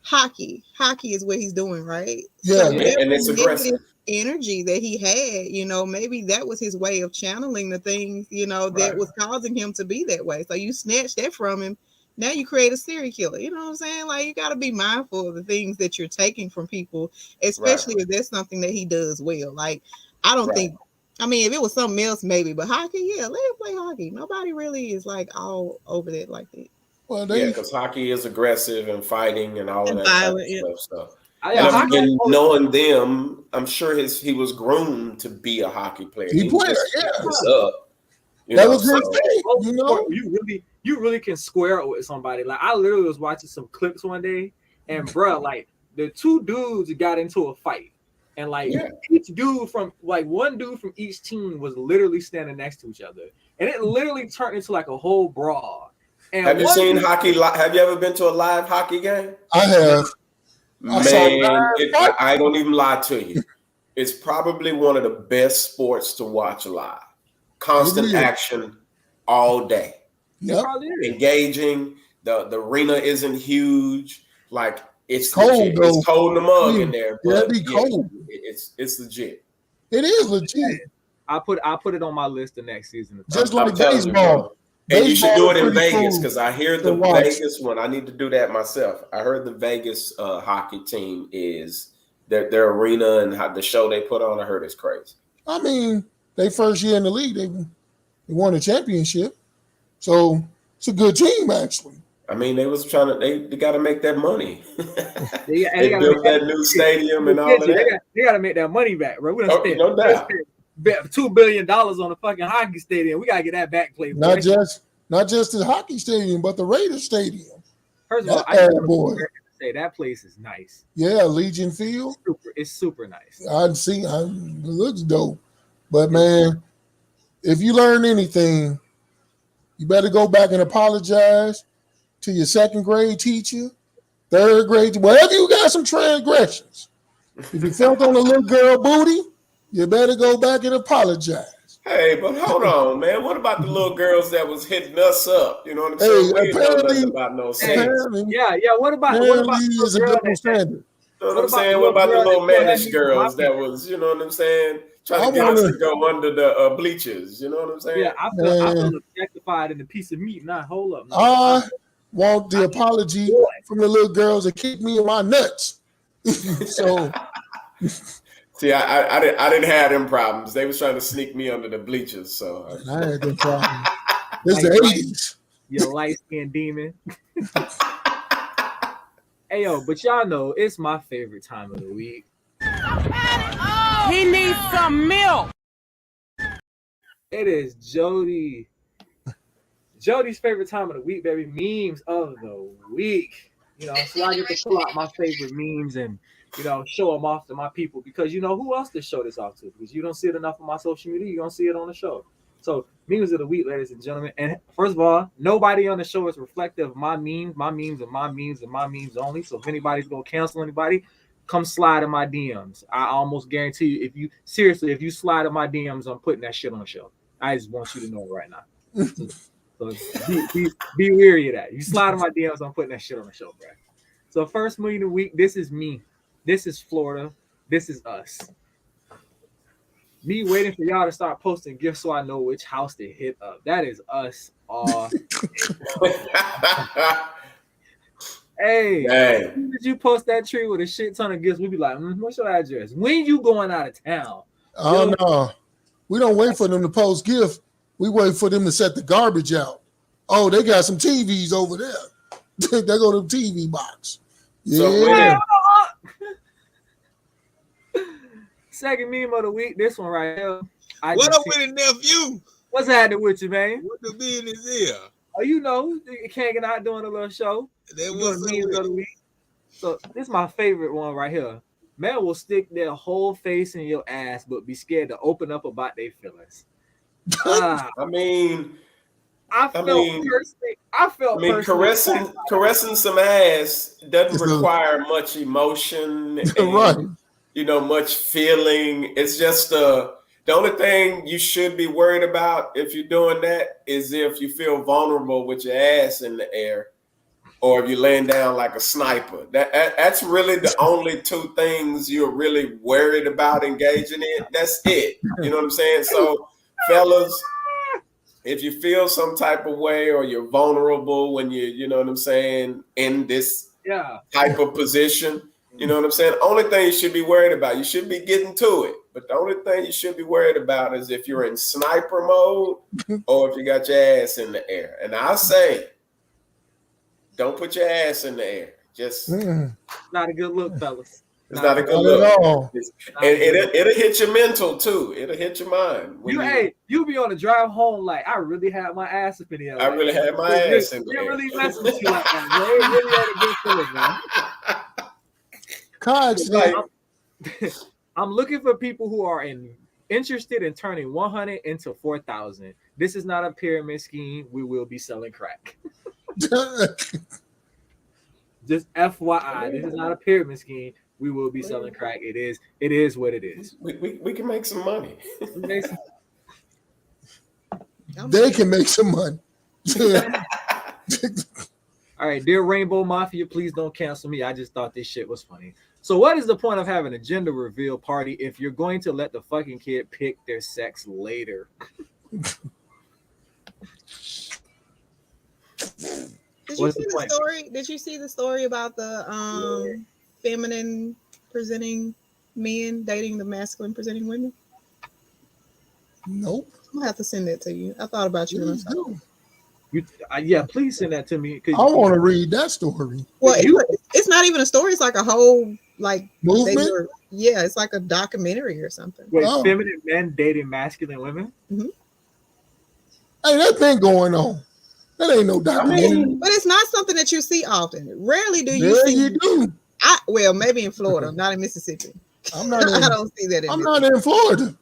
hockey is what he's doing, right? Yeah, so and it's aggressive. Energy that he had, maybe that was his way of channeling the things, that was causing him to be that way. So you snatch that from him. Now you create a serial killer. You know what I'm saying? Like, you got to be mindful of the things that you're taking from people, especially if that's something that he does well. Like, I don't think, I mean, if it was something else, maybe, but hockey, let him play hockey. Nobody really is like all over that like that. Well, because hockey is aggressive and fighting and all of that violent, type of stuff. And knowing them, I'm sure he was groomed to be a hockey player. He played, that was his thing, You really can square it with somebody. Like, I literally was watching some clips one day, and bro, like the two dudes got into a fight, and each dude one dude from each team was literally standing next to each other, and it literally turned into like a whole brawl. And have you seen hockey? Have you ever been to a live hockey game? I have. Man, I don't even lie to you. It's probably one of the best sports to watch live. Constant action all day. Yep. Engaging. The arena isn't huge. Like, It's cold legit. though. It's cold in the mug in there, Yeah, but it'd be cold. It's legit. It is legit. I put it on my list the next season. Just I'm like telling you, baseball. bro. And you should do it in Baseball is pretty Vegas cool because I hear to the watch. Vegas one. I need to do that myself. I heard the Vegas hockey team is their arena and how the show they put on. I heard it's crazy. I mean, they first year in the league, they won a championship. So it's a good team, actually. I mean, they was trying to they got to make that money. They built that new stadium and all of that. They got to make that money back, bro. We done spent No doubt. $2 billion on a fucking hockey stadium. We gotta get that back played. Not just the hockey stadium, but the Raiders stadium. First of all, I say that place is nice. Yeah, Legion Field. It's super nice. It looks dope. But man, if you learn anything, you better go back and apologize to your second grade teacher, third grade, wherever you got some transgressions. If you felt on a little girl booty, you better go back and apologize. Hey, but hold on, man. What about the little girls that was hitting us up? You know what I'm saying? We ain't know nothing about no sex. Yeah. What about is a double standard? You know what I'm saying? What about the little managed girls that was, you know what I'm saying, trying to get us to go under the bleachers? You know what I'm saying? Yeah, I feel objectified in a piece of meat. Nah, hold up. I want the apology from the little girls that kicked me in my nuts. So. See, I didn't have them problems. They was trying to sneak me under the bleachers. So I had them problems. It's the 80s. You light-skinned demon. Hey, yo, but y'all know it's my favorite time of the week. He needs some milk. It is Jody's favorite time of the week, baby. Memes of the week. You know, so I get to pull out my favorite memes and, you know, show them off to my people because, you know, who else to show this off to? Because you don't see it enough on my social media. You don't see it on the show. So memes of the week, ladies and gentlemen. And first of all, nobody on the show is reflective of my memes. My memes are my memes and my memes only. So if anybody's going to cancel anybody, come slide in my DMs. I almost guarantee you, if you slide in my DMs, I'm putting that shit on the show. I just want you to know right now. So be weary of that. You slide in my DMs, I'm putting that shit on the show, bro. So first meme of the week, this is me. This is Florida. This is us. Me waiting for y'all to start posting gifts so I know which house to hit up. That is us all. Hey, did you post that tree with a shit ton of gifts? We'd be like, what's your address? When you going out of town? Oh, no. We don't wait for them to post gifts. We wait for them to set the garbage out. Oh, they got some TVs over there. They go to the TV box. Yeah. Second meme of the week. This one right here. What up with the nephew? What's happening with you, man? What the business here? Oh, you know, hanging out doing a little show. That was memes of the week. So this is my favorite one right here. Man will stick their whole face in your ass, but be scared to open up about their feelings. I felt caressing some ass doesn't require much emotion and, right. You know, much feeling. It's just the only thing you should be worried about if you're doing that is if you feel vulnerable with your ass in the air or if you're laying down like a sniper. That's really the only two things you're really worried about engaging in. That's it. You know what I'm saying? So, fellas, if you feel some type of way or you're vulnerable when you know what I'm saying, in this type of position, you know what I'm saying? Only thing you should be worried about, you should be getting to it. But the only thing you should be worried about is if you're in sniper mode or if you got your ass in the air. And I say, don't put your ass in the air. Just not a good look, fellas. It's not a good look. And it'll hit your mental too. It'll hit your mind. You be on the drive home like, I really had my ass up in the air. I really had my ass in the air. It really messing with you like that, bro. It really had a good feeling, man. I'm looking for people who are interested in turning 100 into 4,000. This is not a pyramid scheme. We will be selling crack. Just FYI, this is not a pyramid scheme. We will be selling crack. It is what it is. We can make some money. They can make some money. All right, dear Rainbow Mafia, please don't cancel me. I just thought this shit was funny. So what is the point of having a gender reveal party if you're going to let the fucking kid pick their sex later? Did you see the story? Did you see the story about the feminine presenting men dating the masculine presenting women? Nope. I'm gonna have to send that to you. I thought about you when I saw it. Yeah, please send that to me. I want to read that story. Well, it's not even a story. It's like a whole like movement. It's like a documentary or something. Wait, feminine men dating masculine women? Mm-hmm. Hey, that's been going on. That ain't no documentary. But it's not something that you see often. Rarely do you see. You do. Well, maybe in Florida, not in Mississippi. I'm not. I don't see that. I'm not in Florida.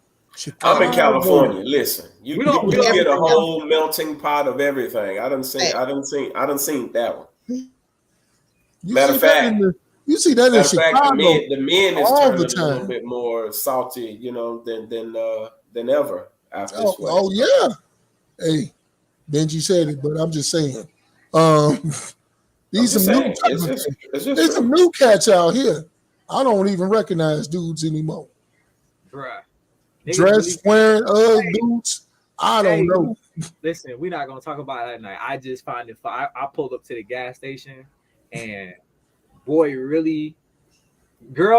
I'm in California. Listen, you get a whole melting pot of everything. I done seen that one. Matter of fact, you see that in Chicago. The men is all turning the a time. little bit more salty, than ever after this way. Oh yeah. Hey, Benji said it, but I'm just saying. These there's some new cats out here. I don't even recognize dudes anymore. Bruh. Dress wearing dudes. I don't know. Listen, we're not gonna talk about that tonight. I just find it fun. I pulled up to the gas station and girl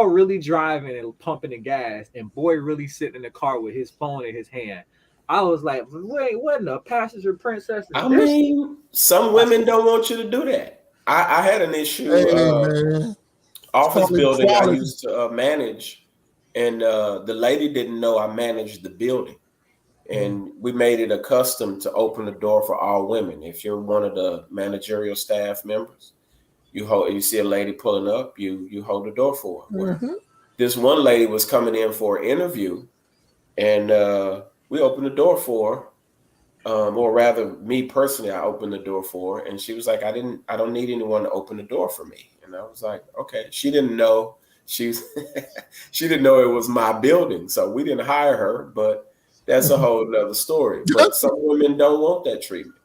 really driving and pumping the gas, and boy really sitting in the car with his phone in his hand. I was like, wait, what in the passenger princess? I mean, some women don't want you to do that. I had an issue. Office building I used to manage, and the lady didn't know I managed the building. And we made it a custom to open the door for all women. If you're one of the managerial staff members, you see a lady pulling up, you hold the door for her. Mm-hmm. This one lady was coming in for an interview, and we opened the door for her. Or rather, me personally, I opened the door for her, and she was like, I don't need anyone to open the door for me. And I was like, okay. She didn't know she didn't know it was my building, so we didn't hire her, but that's a whole nother story. But some women don't want that treatment.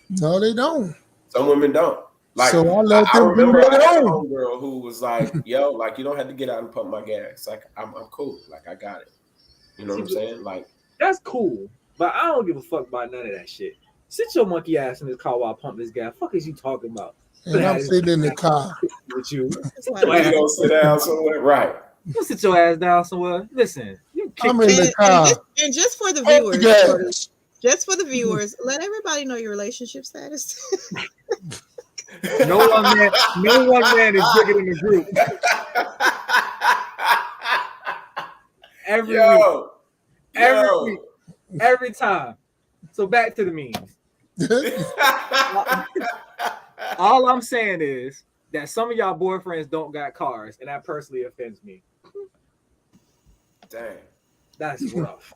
No, they don't. Some women don't. Like, so I remember I had a girl who was like, yo, like, you don't have to get out and pump my gas. Like, I'm cool. Like, I got it. You know what I'm saying? Like, that's cool, but I don't give a fuck about none of that shit. Sit your monkey ass in this car while I pump this gas. Fuck is you talking about? And I'm sitting in the car with you. You gonna sit down somewhere, right? You sit your ass down somewhere. Listen, I'm in the car. And just for the viewers, let everybody know your relationship status. No one man is bigger than the group. Every time. So back to the memes. All I'm saying is that some of y'all boyfriends don't got cars, and that personally offends me. Dang, that's rough.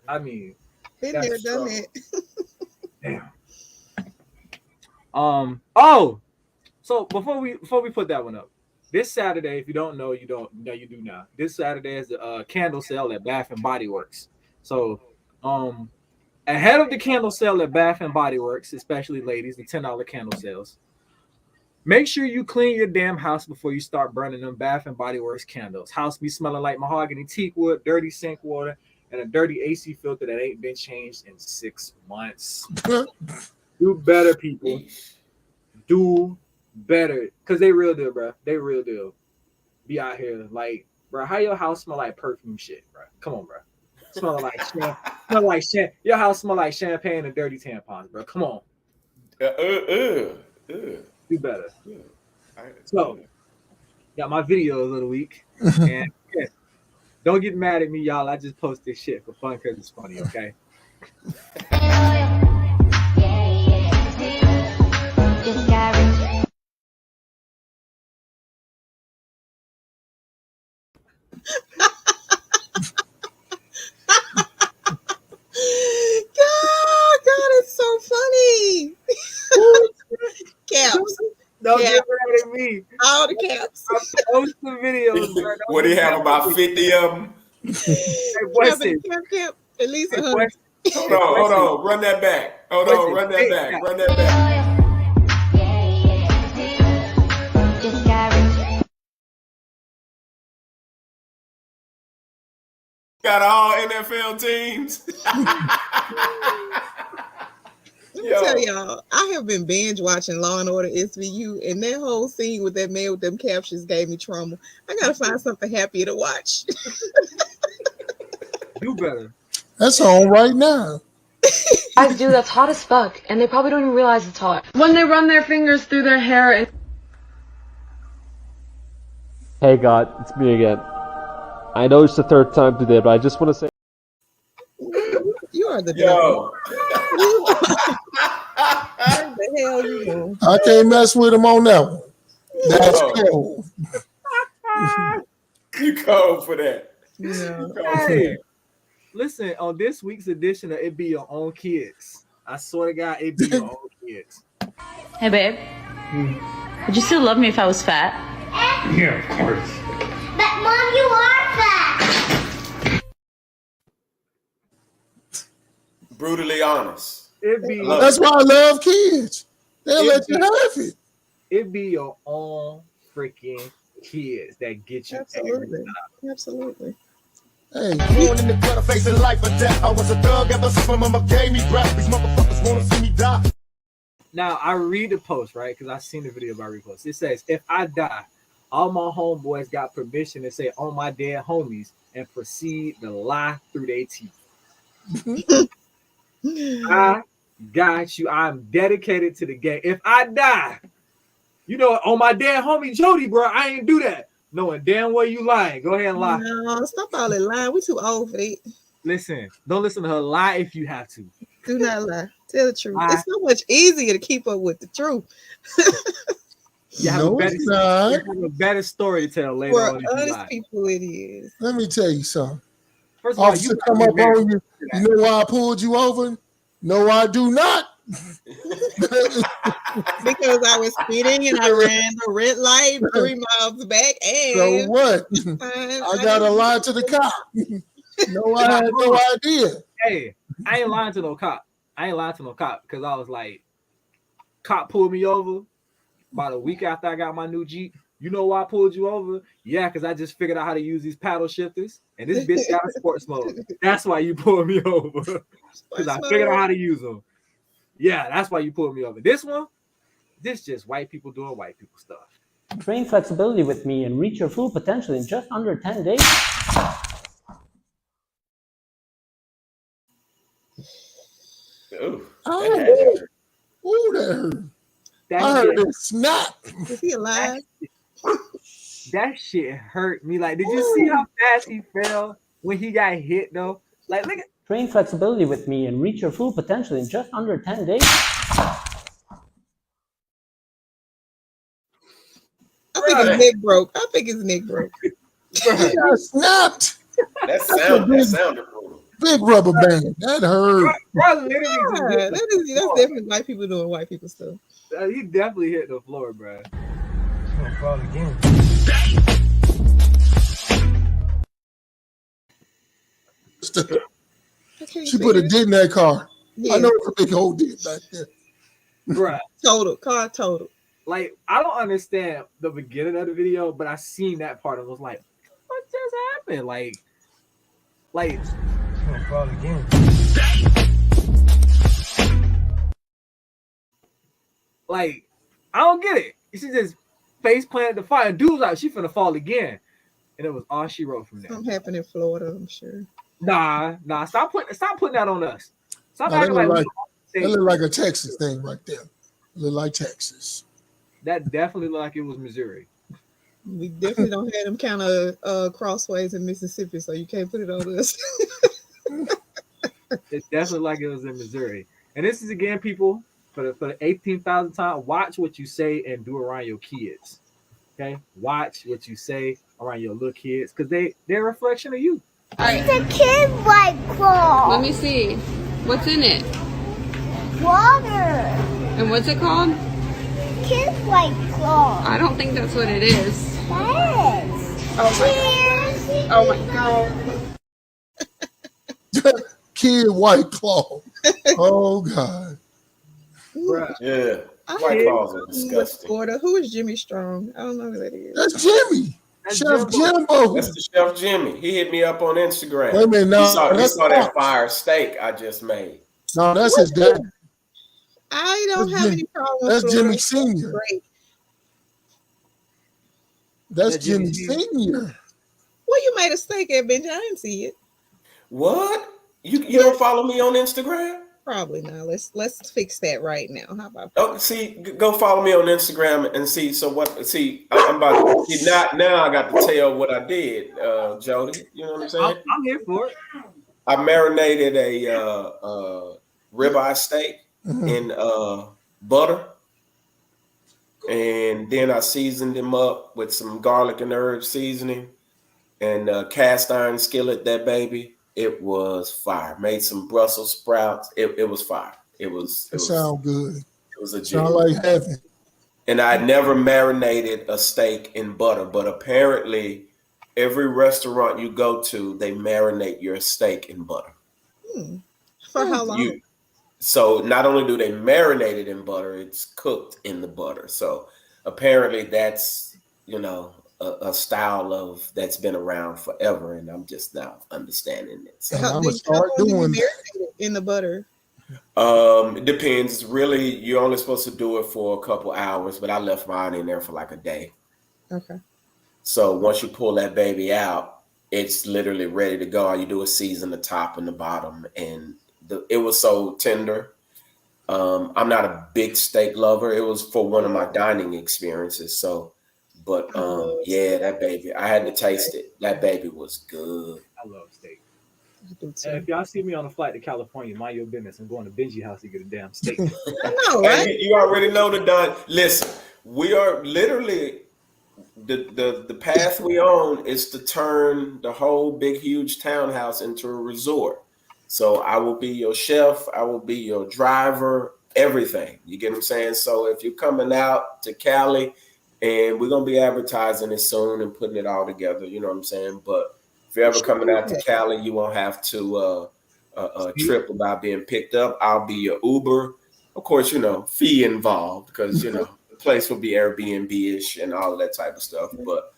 I mean, been there, done it. Damn. Oh, so before we put that one up, this Saturday, if you don't know, you do now. This Saturday is the candle sale at Bath and Body Works. So, ahead of the candle sale at Bath and Body Works, especially ladies, the $10 candle sales, make sure you clean your damn house before you start burning them Bath and Body Works candles. House be smelling like mahogany teak wood, dirty sink water, and a dirty AC filter that ain't been changed in 6 months. Do better, people. Do better. Because they real deal, bro. They real deal. Be out here like, bro, how your house smell like perfume shit, bro? Come on, bro. Smell like your house smell like champagne and dirty tampons, bro. Come on. Do better. So, got my videos of the week. And don't get mad at me, y'all. I just post this shit for fun because it's funny, okay? God, it's so funny. Caps. Don't get mad at me. All the caps. I post the videos, bro. What do you have, about 50 of them? Cap, at least 100. Hold on. Run that back. Run that back. got all NFL teams. Let me tell y'all, I have been binge watching Law and Order SVU, and that whole scene with that man with them captions gave me trauma. I gotta find something happier to watch. You better. That's on right now. Guys do that's hot as fuck, and they probably don't even realize it's hot. When they run their fingers through their hair and... Hey God, it's me again. I know it's the third time today, but I just want to say... You are the devil. What the hell you doing? I can't mess with him on that one. That's cold. You cold for that. No. Hey, listen, on this week's edition of It Be Your Own Kids, I swear to God, it be your own kids. Hey, babe. Would you still love me if I was fat? Yeah, of course. But Mom, you are fat. Brutally honest. That's why I love kids. They'll let you have it. It be your own freaking kids that get you. Absolutely. Absolutely. Hey, born in the gutter, facing life or death. I was a thug ever since my mama gave me breath. These motherfuckers wanna see me die. Now I read the post, right? Because I seen the video by repost. It says, if I die, all my homeboys got permission to say on my dead homies and proceed to lie through their teeth. I got you. I'm dedicated to the game. If I die, you know, on my dead homie Jody, bro, I ain't do that. Knowing damn well you lying. Go ahead and lie. No, stop all that lying. We too old for that. Listen, don't listen to her. Lie if you have to. Do not lie. Tell the truth. It's so much easier to keep up with the truth. You have, No, a, it's not. you have a better story to tell later For on. if you honest lie. people, it is. Let me tell you something. First of all, Officer, you come up on you. You know why I pulled you over? No, I do not. Because I was speeding and I ran the red light 3 miles back. And So what? I got to lie to the cop. No, I had no idea. Hey, I ain't lying to no cop. I ain't lying to no cop because I was like, cop pulled me over about a week after I got my new Jeep. You know why I pulled you over? Yeah, because I just figured out how to use these paddle shifters, and this bitch got a sports mode. That's why you pulled me over. Because I figured out how to use them. Yeah, that's why you pulled me over. This one, this just white people doing white people stuff. Train flexibility with me and reach your full potential in just under 10 days. Ooh, Oh, that hurt. I heard it snap. Is he alive? That shit hurt me. Like, did you see how fast he fell when he got hit though? Like, look at Train flexibility with me and reach your full potential in just under 10 days. I think his neck broke. I think his neck broke. He got snapped. That sounded brutal. Big rubber band. That hurt. bro, literally Yeah, that's definitely white people doing white people stuff. he definitely hit the floor, bro. She put a dent in that car. Yeah. I know it's a big old dent back there. Bruh. Car total. Like, I don't understand the beginning of the video, but I seen that part and was like, what just happened? Like I don't get it. She just face planted the fire. And dude's like, she finna fall again. And it was all she wrote from there. Something happened in Florida, I'm sure. Nah. Stop putting that on us. Stop No, acting that like look like a Texas thing right there. Look like Texas. that definitely looked like it was Missouri. We definitely don't have them kind of crossways in Mississippi, so you can't put it on us. It's definitely like it was in Missouri. And this is again, people, for the 18,000th time, watch what you say and do around your kids. Okay? Watch what you say around your little kids, because they're a reflection of you. It's a kid white claw. Let me see. What's in it? Water. And what's it called? Kid white claw. I don't think that's what it is. Yes. Oh my God. Cheers. Kid White Claw. Oh God. Yeah. White Claws are disgusting. Florida. Who is Jimmy Strong? I don't know who that is. That's Jimmy. Chef Jimbo. That's the Chef Jimmy. He hit me up on Instagram. Wait a minute, no, he that's saw that Pops. fire steak I just made. No, that's his dad. I don't have any problems. That's with Jimmy it. Senior. Great. That's Jimmy Senior. Well, you made a steak at Benji. I didn't see it. What? You don't follow me on Instagram? Probably not. Let's fix that right now. How about that? Oh, see, go follow me on Instagram and see. So what? See, I'm about to see now. I got to tell what I did, Jody. You know what I'm saying? I'm here for it. I marinated a ribeye steak in butter, and then I seasoned them up with some garlic and herb seasoning, and cast iron skillet that baby. It was fire. Made some Brussels sprouts. It was fire. It sound good. It was a sound like heaven. And I never marinated a steak in butter, but apparently every restaurant you go to, they marinate your steak in butter. For how long? So not only do they marinate it in butter, it's cooked in the butter. So apparently that's, a style of that's been around forever, and I'm just now understanding it. So I'm gonna start doing it in the butter. It depends. Really, you're only supposed to do it for a couple hours, but I left mine in there for like a day. Okay. So once you pull that baby out, it's literally ready to go. All you do is season the top and the bottom, and it was so tender. I'm not a big steak lover. It was for one of my dining experiences. So, but yeah, that baby, I had to taste it. That baby was good. I love steak. And if y'all see me on a flight to California, mind your business. I'm going to Benji house to get a damn steak. I know, right? Hey, you already know the done. Listen, we are literally the path we own is to turn the whole big huge townhouse into a resort. So I will be your chef, I will be your driver, everything. You get what I'm saying? So if you're coming out to Cali, and we're gonna be advertising it soon and putting it all together, you know what I'm saying? But if you're ever coming out to Cali, you won't have to trip about being picked up. I'll be your Uber. Of course, fee involved because the place will be Airbnb-ish and all of that type of stuff. But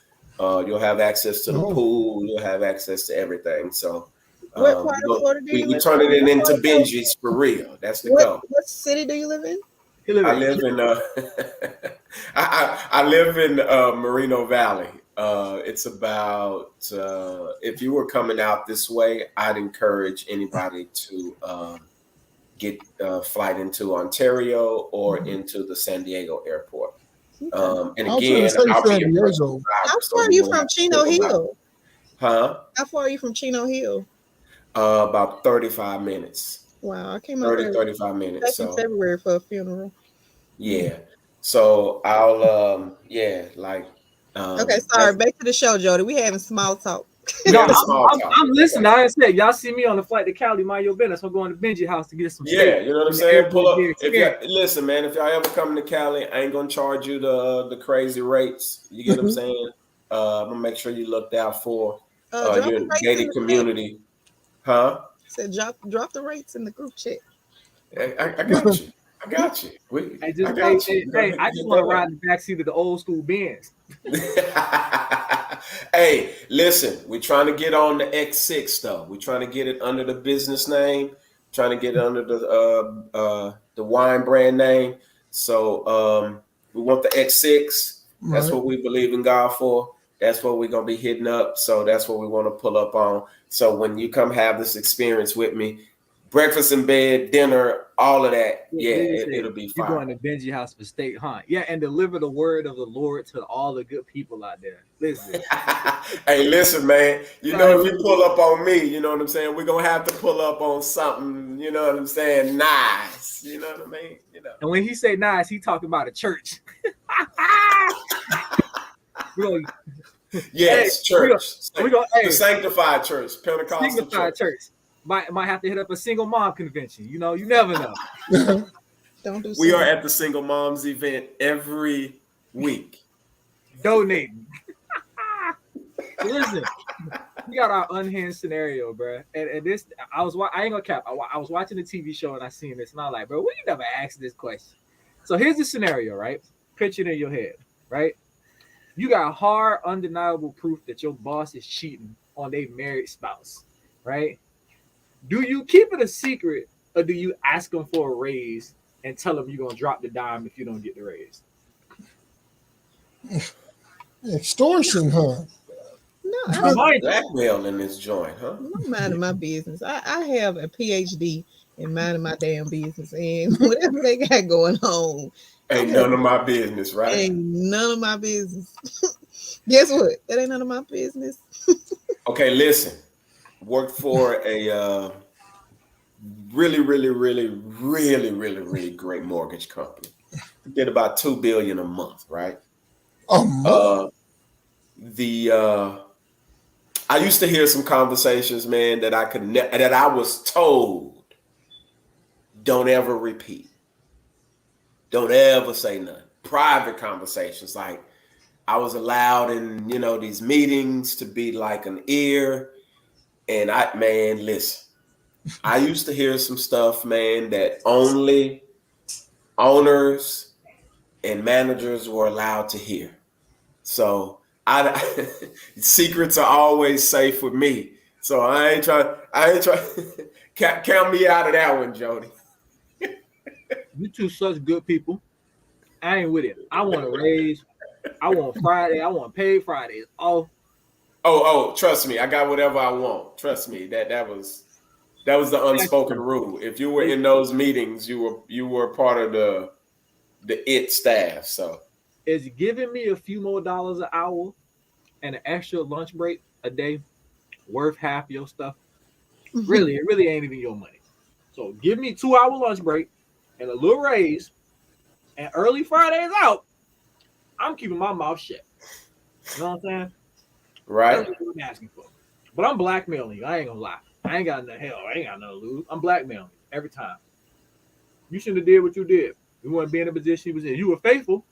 you'll have access to the pool, you'll have access to everything. So what part of Florida do you live in? We're turning it into Benji's for real. That's the goal. What city do you live in? I live in I live in Moreno Valley. It's about if you were coming out this way, I'd encourage anybody to get a flight into Ontario or into the San Diego airport. And again, I'll be your personal driver. How far are you from Chino Hill? Huh? How far are you from Chino Hill? About 35 minutes. Wow, I came 35 minutes. Back in February for a funeral. Yeah. So I'll okay, sorry. Back to the show, Jody. We having small talk. No, I'm listening. I said, y'all see me on the flight to Cali, mind your business. I'm going to Benji house to get some steak. Yeah, you know what I'm saying? Pull up. Listen, man, if y'all ever come to Cali, I ain't gonna charge you the crazy rates. You get what I'm saying? I'm gonna make sure you looked out for your gated community. Huh? Said drop the rates in the group chat. I got you. I got you. I just want to ride in the backseat of the old school Benz. Hey, listen, we're trying to get on the X6 though. We're trying to get it under the business name, trying to get it under the wine brand name. So we want the X6. That's what we believe in God for. That's what we're gonna be hitting up. So that's what we want to pull up on. So when you come have this experience with me, breakfast in bed, dinner, all of that. Yeah, it'll be fine. You're going to Benji house for steak hunt. Yeah, and deliver the word of the Lord to all the good people out there. Listen. Hey, listen, man. If you pull up on me, you know what I'm saying? We're going to have to pull up on something, you know what I'm saying? Nice. You know what I mean? And when he say nice, he talking about a church. Yes, church. The sanctified church, Pentecostal sanctified church. Might have to hit up a single mom convention. You never know. We are at the single moms event every week. Donating. Listen, we got our unhinged scenario, bro. And this, I ain't gonna cap. I was watching the TV show and I seen this, and I'm like, bro, we never asked this question. So here's the scenario, right? Picture it in your head, right? You got hard, undeniable proof that your boss is cheating on their married spouse, right? Do you keep it a secret or do you ask them for a raise and tell them you're going to drop the dime if you don't get the raise? Extortion, huh? No, I'm blackmail in this joint, huh? I'm minding my business. I have a PhD in minding my damn business, and whatever they got going on, ain't none of my business, right? Ain't none of my business. Guess what? That ain't none of my business. Okay, listen. Worked for a really great mortgage company. Did about $2 billion a month, right? A month. I used to hear some conversations, man, that that I was told don't ever repeat. Don't ever say nothing. Private conversations, like I was allowed in, these meetings to be like an ear. And listen, I used to hear some stuff, man, that only owners and managers were allowed to hear. So secrets are always safe with me. So I ain't trying count me out of that one, Jody. You two such good people. I ain't with it. I want a raise. I want Friday. I want paid Fridays. Oh, trust me. I got whatever I want. Trust me. That was the unspoken rule. If you were in those meetings, you were part of the IT staff. So is giving me a few more dollars an hour and an extra lunch break a day worth half your stuff? Really, it really ain't even your money. So give me 2-hour lunch break and a little raise and early Fridays out. I'm keeping my mouth shut. You know what I'm saying? Right. That's what I'm asking for. But I'm blackmailing you. I ain't gonna lie. I ain't got nothing to lose. I'm blackmailing you every time. You shouldn't have did what you did. You wouldn't be in the position you was in. You were faithful.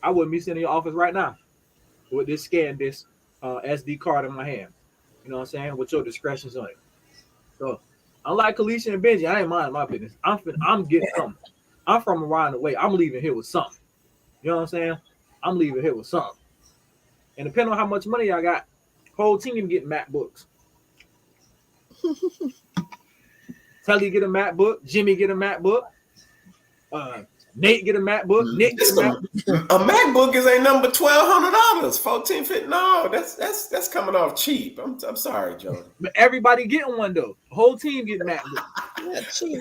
I wouldn't be sitting in your office right now with this SD card in my hand. You know what I'm saying? With your discretions on it. So unlike Kalisha and Benji, I ain't minding my business. I'm getting something. I'm from around the way. I'm leaving here with something. You know what I'm saying? I'm leaving here with something. And depending on how much money I got, whole team getting MacBooks. Telly get a MacBook. Jimmy get a MacBook. Nate get a MacBook. Nick get a MacBook. A MacBook is a number $1,200. 1450. No, that's coming off cheap. I'm sorry, Joe. But everybody getting one though. The whole team getting MacBook. Not cheap.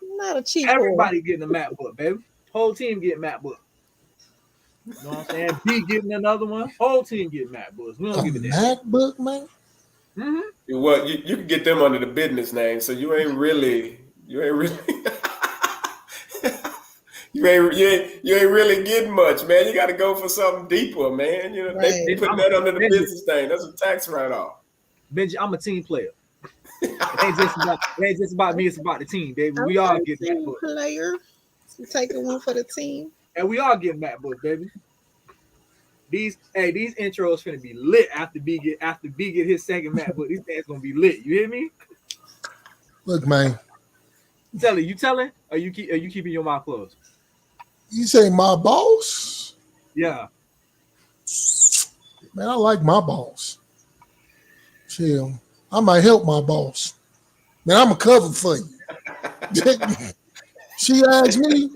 Not a cheap. Everybody getting a MacBook, baby. Whole team getting MacBook. You know what I'm saying? B getting another one. Whole team getting MacBooks. We don't give a damn. MacBook, man. Mm-hmm. Well, you can get them under the business name, so you ain't really you ain't really getting much, man. You got to go for something deeper, man. They putting that under the business name. That's a tax write-off. Benji, I'm a team player. It ain't just about me. It's about the team, baby. We all get team player. You taking one for the team, and we all get MacBook, baby. These intros finna be lit after B get his second MacBook. These things gonna be lit. You hear me? Look, man. You telling? Or you keeping your mouth closed? You say my boss? Yeah. Man, I like my boss. Chill. I might help my boss. Man, I'm a cover for you. She asked me,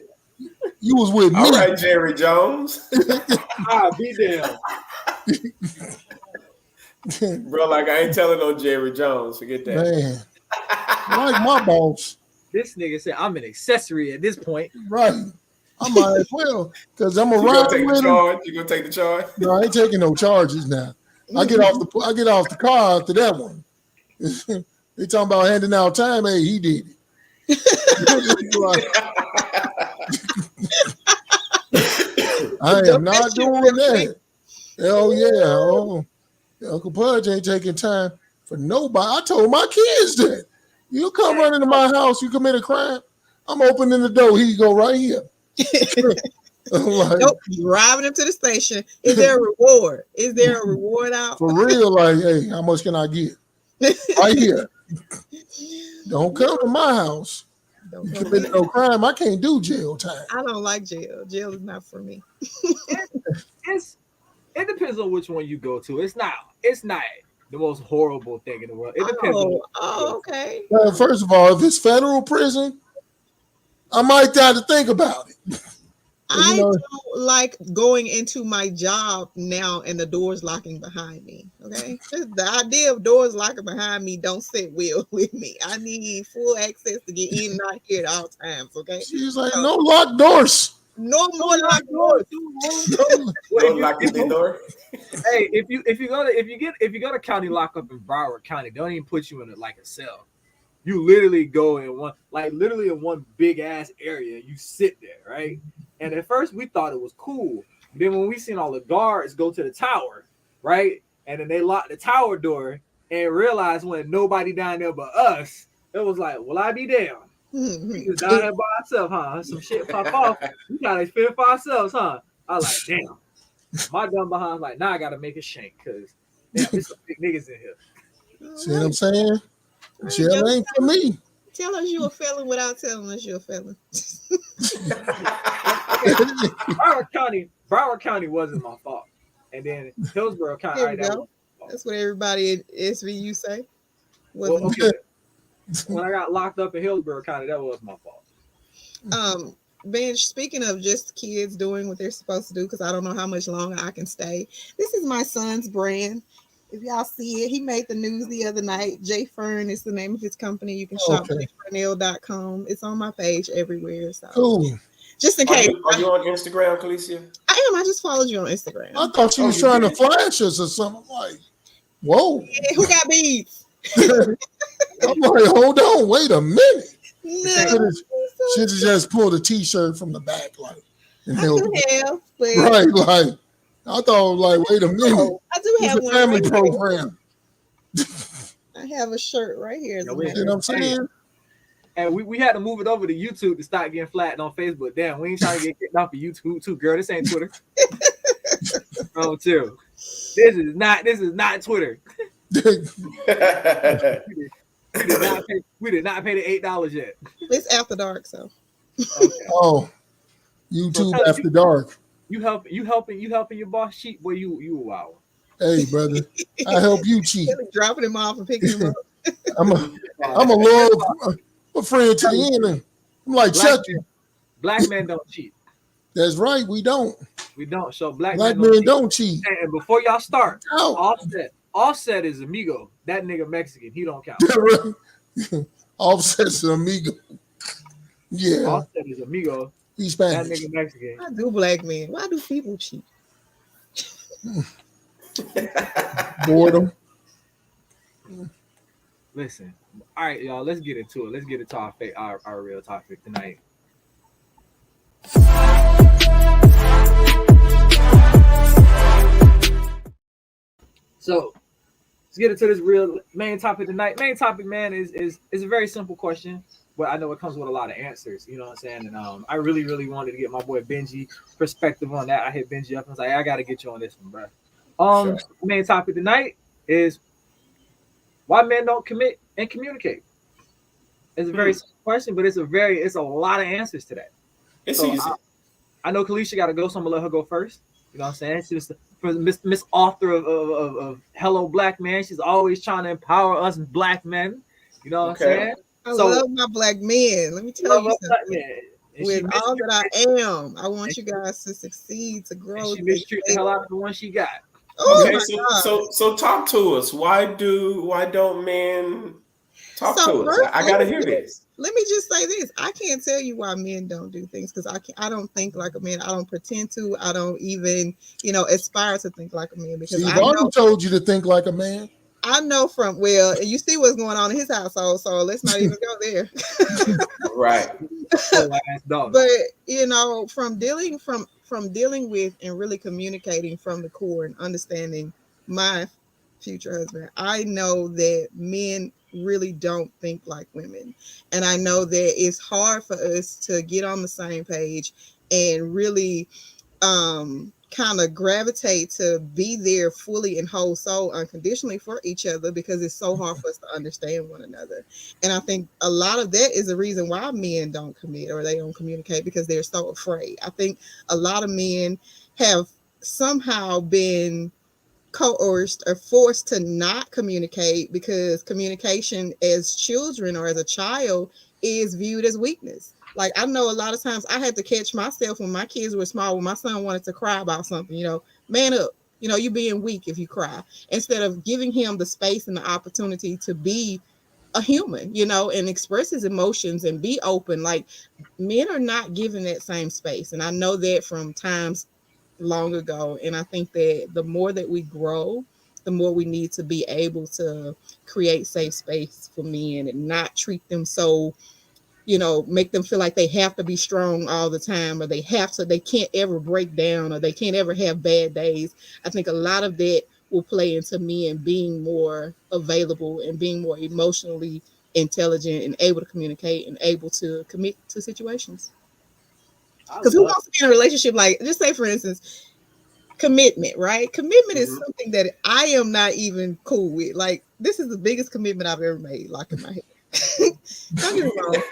you was with me. All right, Jerry Jones. Be damn. Bro, like I ain't telling on Jerry Jones. Forget that. Man, I like my boss. This nigga said I'm an accessory at this point. Right. I might as well, because I'm around with him. You gonna take the charge? No, I ain't taking no charges now. I get off the car after that one. They talking about handing out time. Hey, he did it. I am not doing that. Hell yeah. Oh, Uncle Pudge ain't taking time for nobody. I told my kids that. You come running to my house, you commit a crime, I'm opening the door. Here you go, right here. Nope, driving him to the station. Is there a reward? Is there a reward out? For real, like, hey, how much can I get? Right here. Don't come to my house. You commit no crime. I can't do jail time. I don't like jail. Jail is not for me. it depends on which one you go to. It's not the most horrible thing in the world. It depends. Okay. Well, first of all, if it's federal prison, I might try to think about it. I don't like going into my job now and the doors locking behind me. Okay, just the idea of doors locking behind me don't sit well with me. I need full access to get in and out here at all times. Okay, she's like, no locked doors. No more locked doors. No locking the door. Hey, if you go to county lockup in Broward County, they don't even put you in a cell. You literally go in one big ass area. You sit there, right? And at first we thought it was cool. Then when we seen all the guards go to the tower, right? And then they locked the tower door and realized when nobody down there but us, it was like, well, I be damned. We just down here by ourselves, huh? Some shit pop off. We gotta fend for ourselves, huh? I was like, damn. My dumb behind like, now I gotta make a shank because there's some big niggas in here. See what I'm saying? Jail ain't for me. Tell us you a felon without telling us you're a felon. Broward County wasn't my fault. And then Hillsborough County. There we go. That's what everybody at SVU say. Well, okay. When I got locked up in Hillsborough County, that was my fault. Ben, speaking of just kids doing what they're supposed to do, because I don't know how much longer I can stay. This is my son's brand. If y'all see it, he made the news the other night. J Fern is the name of his company. You can shop at jfernell.com. It's on my page everywhere. So cool. Just in case. Are you on Instagram, Khaleesi? I am. I just followed you on Instagram. I thought you was trying to flash us or something. Like, whoa. Yeah, who got beads? I'm like, hold on, wait a minute. No. Should have just pulled a t-shirt from the back, like, and held have, but right, like, I thought, like, wait a minute. I do have one. Family program. I have a shirt right here. You know what I'm saying? And we had to move it over to YouTube to start getting flattened on Facebook. Damn, we ain't trying to get kicked off of YouTube too, girl. This ain't Twitter. Oh, too. This is not Twitter. We did not pay the $8 yet. It's after dark, so. Okay. Oh, YouTube so after dark. You helping your boss cheat? Boy, you a wild one. Hey, brother, I help you cheat. Dropping him off and picking him up. I'm a loyal friend to the end. I'm like Chucky. Black men don't cheat. That's right. We don't. We don't. So black men don't cheat. And before y'all start, Offset is amigo. That nigga Mexican. He don't count. Offset's an amigo. Yeah. Offset is amigo. He's Spanish. That nigga Mexican. I do black men. Why do people cheat? Boredom. Listen. All right, y'all. Let's get into it. Let's get into our real topic tonight. So let's get into this real main topic tonight. Main topic, man, is a very simple question, but I know it comes with a lot of answers. You know what I'm saying? And I really, really wanted to get my boy Benji perspective on that. I hit Benji up and was like, I gotta get you on this one, bro. Sure. Main topic tonight is why men don't commit and communicate. It's a very simple question, but it's a lot of answers to that. It's easy. I know Khaleesi got to go, so I'm gonna let her go first. You know what I'm saying? She's Miss Author of Hello Black Man. She's always trying to empower us black men. You know what I'm saying? I love my black men. Let me tell you something. With all that I am, I want you guys to succeed, to grow. She mistreated the hell out of the one she got. Oh okay, so talk to us. Why don't men talk to us? I gotta hear this. Let me just say this. I can't tell you why men don't do things because I don't think like a man. I don't pretend to. I don't even, aspire to think like a man because I've already told you to think like a man. I know you see what's going on in his household, so let's not even go there. Right. But from dealing with and really communicating from the core and understanding my future husband, I know that men really don't think like women, and I know that it's hard for us to get on the same page and really kind of gravitate to be there fully and whole soul unconditionally for each other because it's so hard for us to understand one another. And I think a lot of that is the reason why men don't commit or they don't communicate because they're so afraid. I think a lot of men have somehow been coerced or forced to not communicate because communication as children or as a child is viewed as weakness. Like I know a lot of times I had to catch myself when my kids were small, when my son wanted to cry about something, man up, you being weak if you cry, instead of giving him the space and the opportunity to be a human, and express his emotions and be open. Like men are not given that same space. And I know that from times long ago. And I think that the more that we grow, the more we need to be able to create safe space for men and not treat them so, make them feel like they have to be strong all the time, or they can't ever break down, or they can't ever have bad days. I think a lot of that will play into men being more available and being more emotionally intelligent and able to communicate and able to commit to situations. Because who wants to be in a relationship, like, just say for instance, commitment, right? Commitment is something that I am not even cool with. Like, this is the biggest commitment I've ever made, locking my head. Don't get me wrong.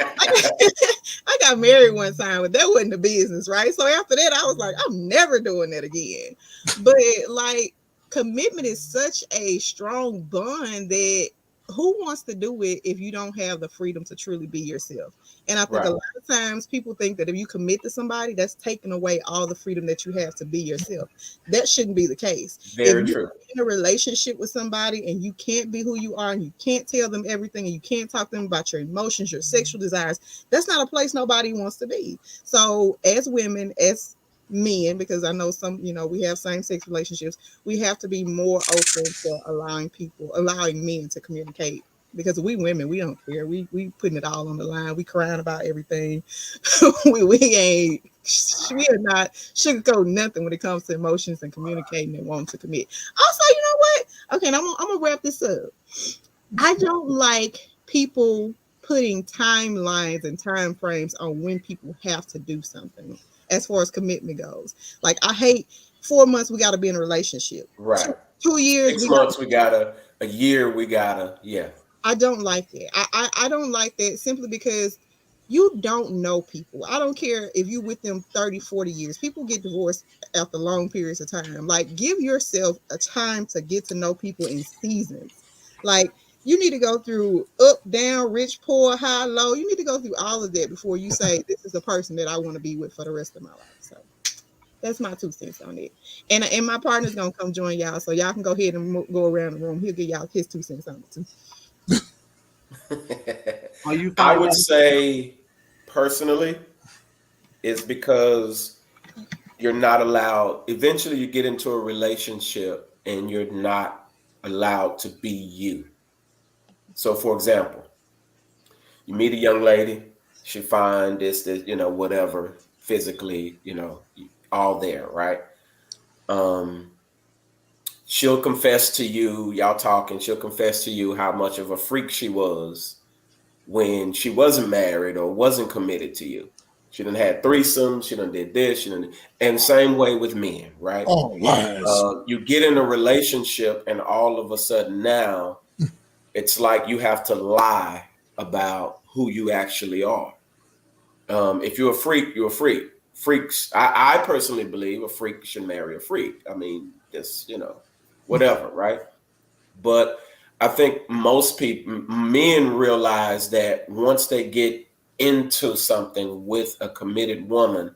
I got married one time, but that wasn't the business, right? So after that, I was like, I'm never doing that again. But like, commitment is such a strong bond that who wants to do it if you don't have the freedom to truly be yourself? And I think a lot of times people think that if you commit to somebody, that's taking away all the freedom that you have to be yourself. That shouldn't be the case. Very if true. you're in a relationship with somebody and you can't be who you are and you can't tell them everything and you can't talk to them about your emotions, your sexual desires, that's not a place nobody wants to be. So as women, as men, because I know some, we have same-sex relationships, we have to be more open to allowing men to communicate. Because we women, we don't care. We putting it all on the line. We crying about everything. we are not sugarcoating nothing when it comes to emotions and communicating and wanting to commit. Also, you know what? Okay, and I'm gonna wrap this up. I don't like people putting timelines and time frames on when people have to do something as far as commitment goes. Like, I hate 4 months we got to be in a relationship. Right. 2 years. 6 months we gotta. A year we gotta. Yeah. I don't like that. I don't like that simply because you don't know people. I don't care if you with them 30, 40 years. People get divorced after long periods of time. Like, give yourself a time to get to know people in seasons. Like, you need to go through up, down, rich, poor, high, low. You need to go through all of that before you say, this is the person that I want to be with for the rest of my life. So that's my 2 cents on it. And my partner's going to come join y'all. So y'all can go ahead and go around the room. He'll give y'all his 2 cents on it too. I would say personally, it's because you're not allowed. Eventually, you get into a relationship and you're not allowed to be you. So, for example, you meet a young lady, she fine, this, whatever, physically, all there, right? She'll confess to you, y'all talking, she'll confess to you how much of a freak she was when she wasn't married or wasn't committed to you. She done had threesomes, she done did this, and same way with men, right? Oh, lies. You get in a relationship and all of a sudden now it's like you have to lie about who you actually are. If you're a freak, you're a freak. Freaks, I personally believe a freak should marry a freak. I mean, just, whatever, right? But I think most people, men, realize that once they get into something with a committed woman,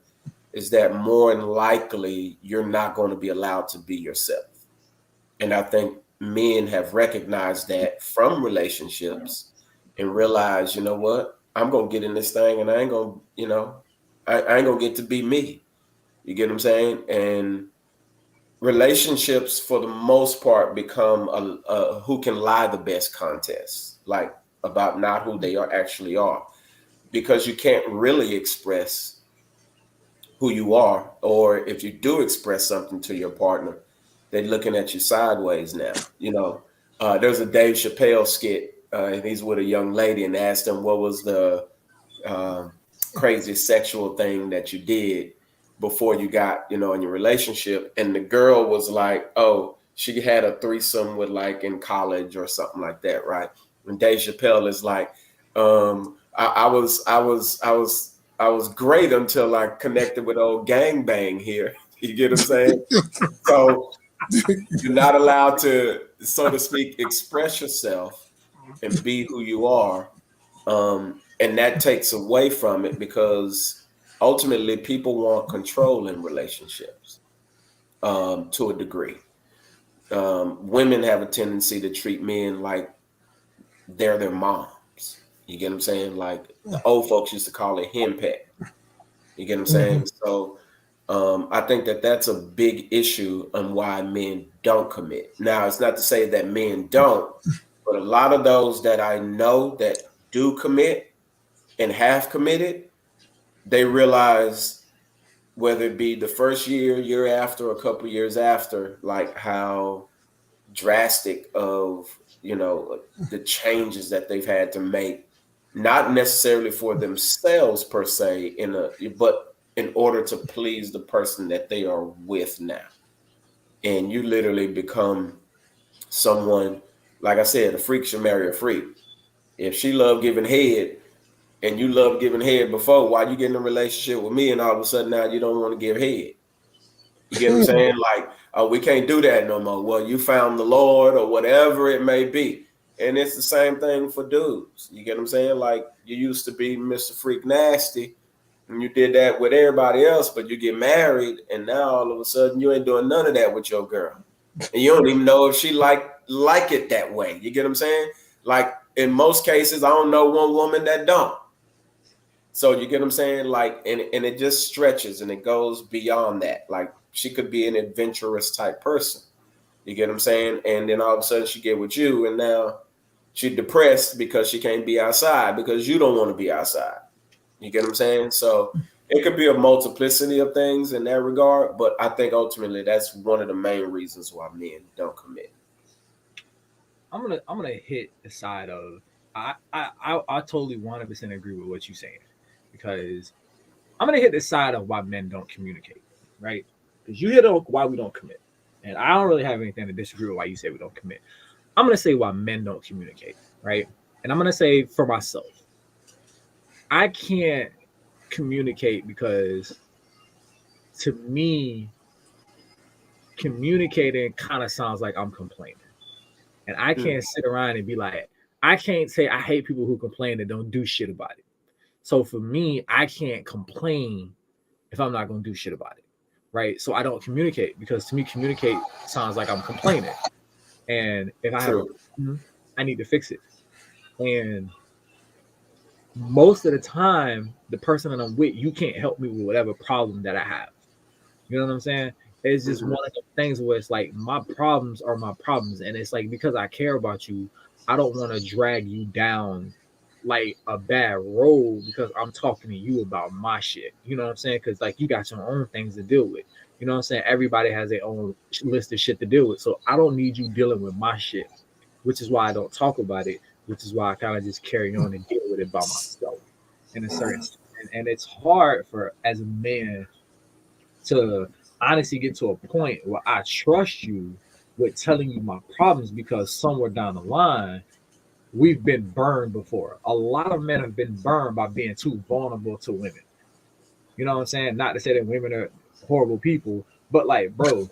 is that more than likely you're not going to be allowed to be yourself. And I think men have recognized that from relationships and realize, you know what, I'm going to get in this thing and I ain't going to, I ain't going to get to be me. You get what I'm saying? And relationships, for the most part, become a who can lie the best contest, like about not who they actually are, because you can't really express who you are, or if you do express something to your partner, they're looking at you sideways now. There's a Dave Chappelle skit, and he's with a young lady and asked him what was the craziest sexual thing that you did before you got, in your relationship. And the girl was like, oh, she had a threesome with, like, in college or something like that, right? And Dave Chappelle is like, I was great until I connected with old gangbang here. You get what I'm saying? So you're not allowed to, so to speak, express yourself and be who you are. And that takes away from it because ultimately people want control in relationships to a degree. Women have a tendency to treat men like they're their moms. You get what I'm saying? Like the old folks used to call it hen pet. You get what I'm saying? So I think that that's a big issue on why men don't commit. Now, it's not to say that men don't, but a lot of those that I know that do commit and have committed, they realize whether it be the first year, year after, a couple years after, like how drastic of, the changes that they've had to make, not necessarily for themselves per se, but in order to please the person that they are with now. And you literally become someone, like I said, a freak should marry a freak. If she loved giving head and you loved giving head before, why you get in a relationship with me and all of a sudden now you don't want to give head? You get what I'm saying? Like, oh, we can't do that no more. Well, you found the Lord or whatever it may be. And it's the same thing for dudes. You get what I'm saying? Like, you used to be Mr. Freak Nasty and you did that with everybody else, but you get married and now all of a sudden you ain't doing none of that with your girl. And you don't even know if she like it that way. You get what I'm saying? Like, in most cases, I don't know one woman that don't. So you get what I'm saying? Like, and it just stretches and it goes beyond that. Like, she could be an adventurous type person. You get what I'm saying? And then all of a sudden she get with you and now she's depressed because she can't be outside because you don't want to be outside. You get what I'm saying? So it could be a multiplicity of things in that regard, but I think ultimately that's one of the main reasons why men don't commit. I'm gonna hit the side of I totally 100% agree with what you're saying, because I'm gonna hit the side of why men don't communicate, right? Because you hit on why we don't commit, and I don't really have anything to disagree with why you say we don't commit. I'm gonna say why men don't communicate, right? And I'm gonna say for myself, I can't communicate because to me, communicating kind of sounds like I'm complaining. And I can't sit around and be like, I can't say I hate people who complain and don't do shit about it. So for me, I can't complain if I'm not going to do shit about it, right? So I don't communicate because to me, communicate sounds like I'm complaining. And if I have a problem, I need to fix it. And most of the time, the person that I'm with, you can't help me with whatever problem that I have. You know what I'm saying? It's just one of the things where it's like my problems are my problems. And it's like because I care about you, I don't want to drag you down like a bad road because I'm talking to you about my shit. You know what I'm saying? Because like you got your own things to deal with. You know what I'm saying? Everybody has their own list of shit to deal with. So I don't need you dealing with my shit, which is why I don't talk about it, which is why I kind of just carry on and deal with it by myself in a certain and it's hard for as a man to honestly get to a point where I trust you with telling you my problems because somewhere down the line, we've been burned before. A lot of men have been burned by being too vulnerable to women. You know what I'm saying? Not to say that women are horrible people, but like, bro,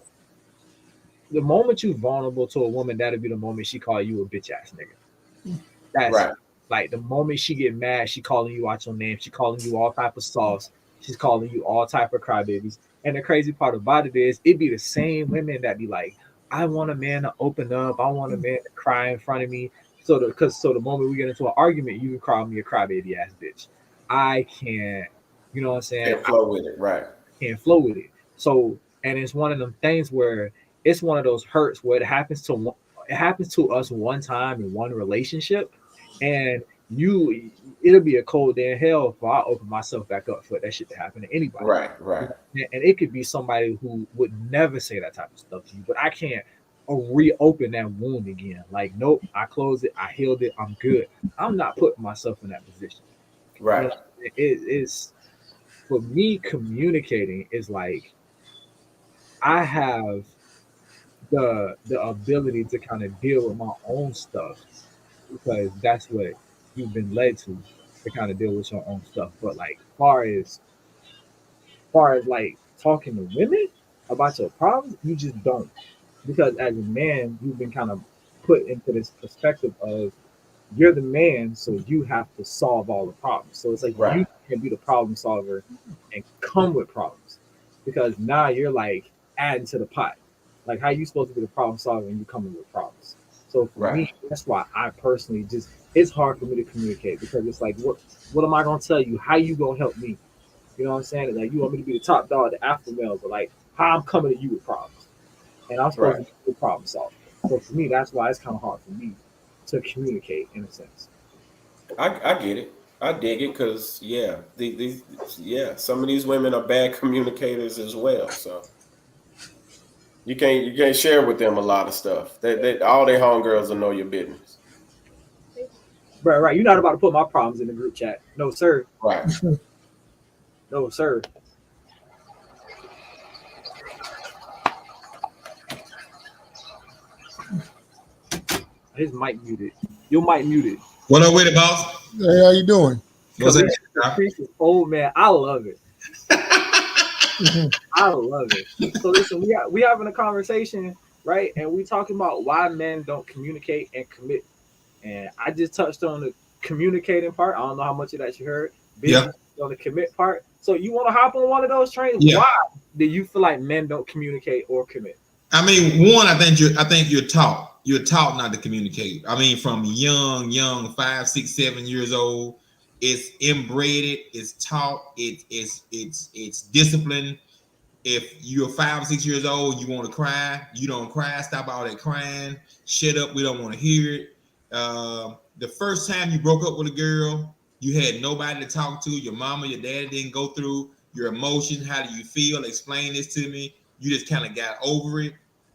the moment you're vulnerable to a woman, that'll be the moment she call you a bitch ass nigga. That's right. Like the moment she get mad, she calling you out your name. She calling you all type of sauce. She's calling you all type of crybabies. And the crazy part about it is, it be the same women that be like, I want a man to open up. I want a man to cry in front of me. So the moment we get into an argument, you can call me a crybaby ass bitch. I can't, you know what I'm saying? Can't flow with it, right? Can't flow with it. So, and it's one of them things where it's one of those hurts where it happens to us one time in one relationship, and it'll be a cold day in hell if I open myself back up for that shit to happen to anybody. Right. And it could be somebody who would never say that type of stuff to you, but I can't reopen that wound again. Like, nope, I closed it, I healed it, I'm good. I'm not putting myself in that position. Right. You know, it is for me, communicating is like I have the ability to kind of deal with my own stuff because that's what you've been led to kind of deal with your own stuff. But like far as like talking to women, about your problems, you just don't. Because as a man, you've been kind of put into this perspective of you're the man, so you have to solve all the problems. So it's like you can be the problem solver and come with problems. Because now you're like adding to the pot. Like how you supposed to be the problem solver and you coming with problems. So for me, that's why I personally just it's hard for me to communicate because it's like what am I gonna tell you? How you gonna help me? You know what I'm saying? Like you want me to be the top dog, the alpha male, but like how I'm coming to you with problems. And I'm supposed to be the problem solver. So for me, that's why it's kind of hard for me to communicate in a sense. I get it. I dig it because some of these women are bad communicators as well. So you can't share with them a lot of stuff. They all their homegirls will know your business. Right. You're not about to put my problems in the group chat. No, sir. Right. No, sir. His mic muted. Your mic muted. What up with it, boss? Hey, how you doing? What's that? Old man, I love it. I love it. So listen, we having a conversation, right? And we talking about why men don't communicate and commit. And I just touched on the communicating part. I don't know how much of that you heard. On the commit part. So you want to hop on one of those trains? Yeah. Why do you feel like men don't communicate or commit? I mean, one, I think you're taught. You're taught not to communicate. I mean, from young, 5, 6, 7 years old, it's inbred. It's taught. It's disciplined. If you're 5 or 6 years old, you want to cry. You don't cry. Stop all that crying. Shut up. We don't want to hear it. The first time you broke up with a girl, you had nobody to talk to. Your mama, your daddy didn't go through your emotions. How do you feel? Explain this to me. You just kind of got over it.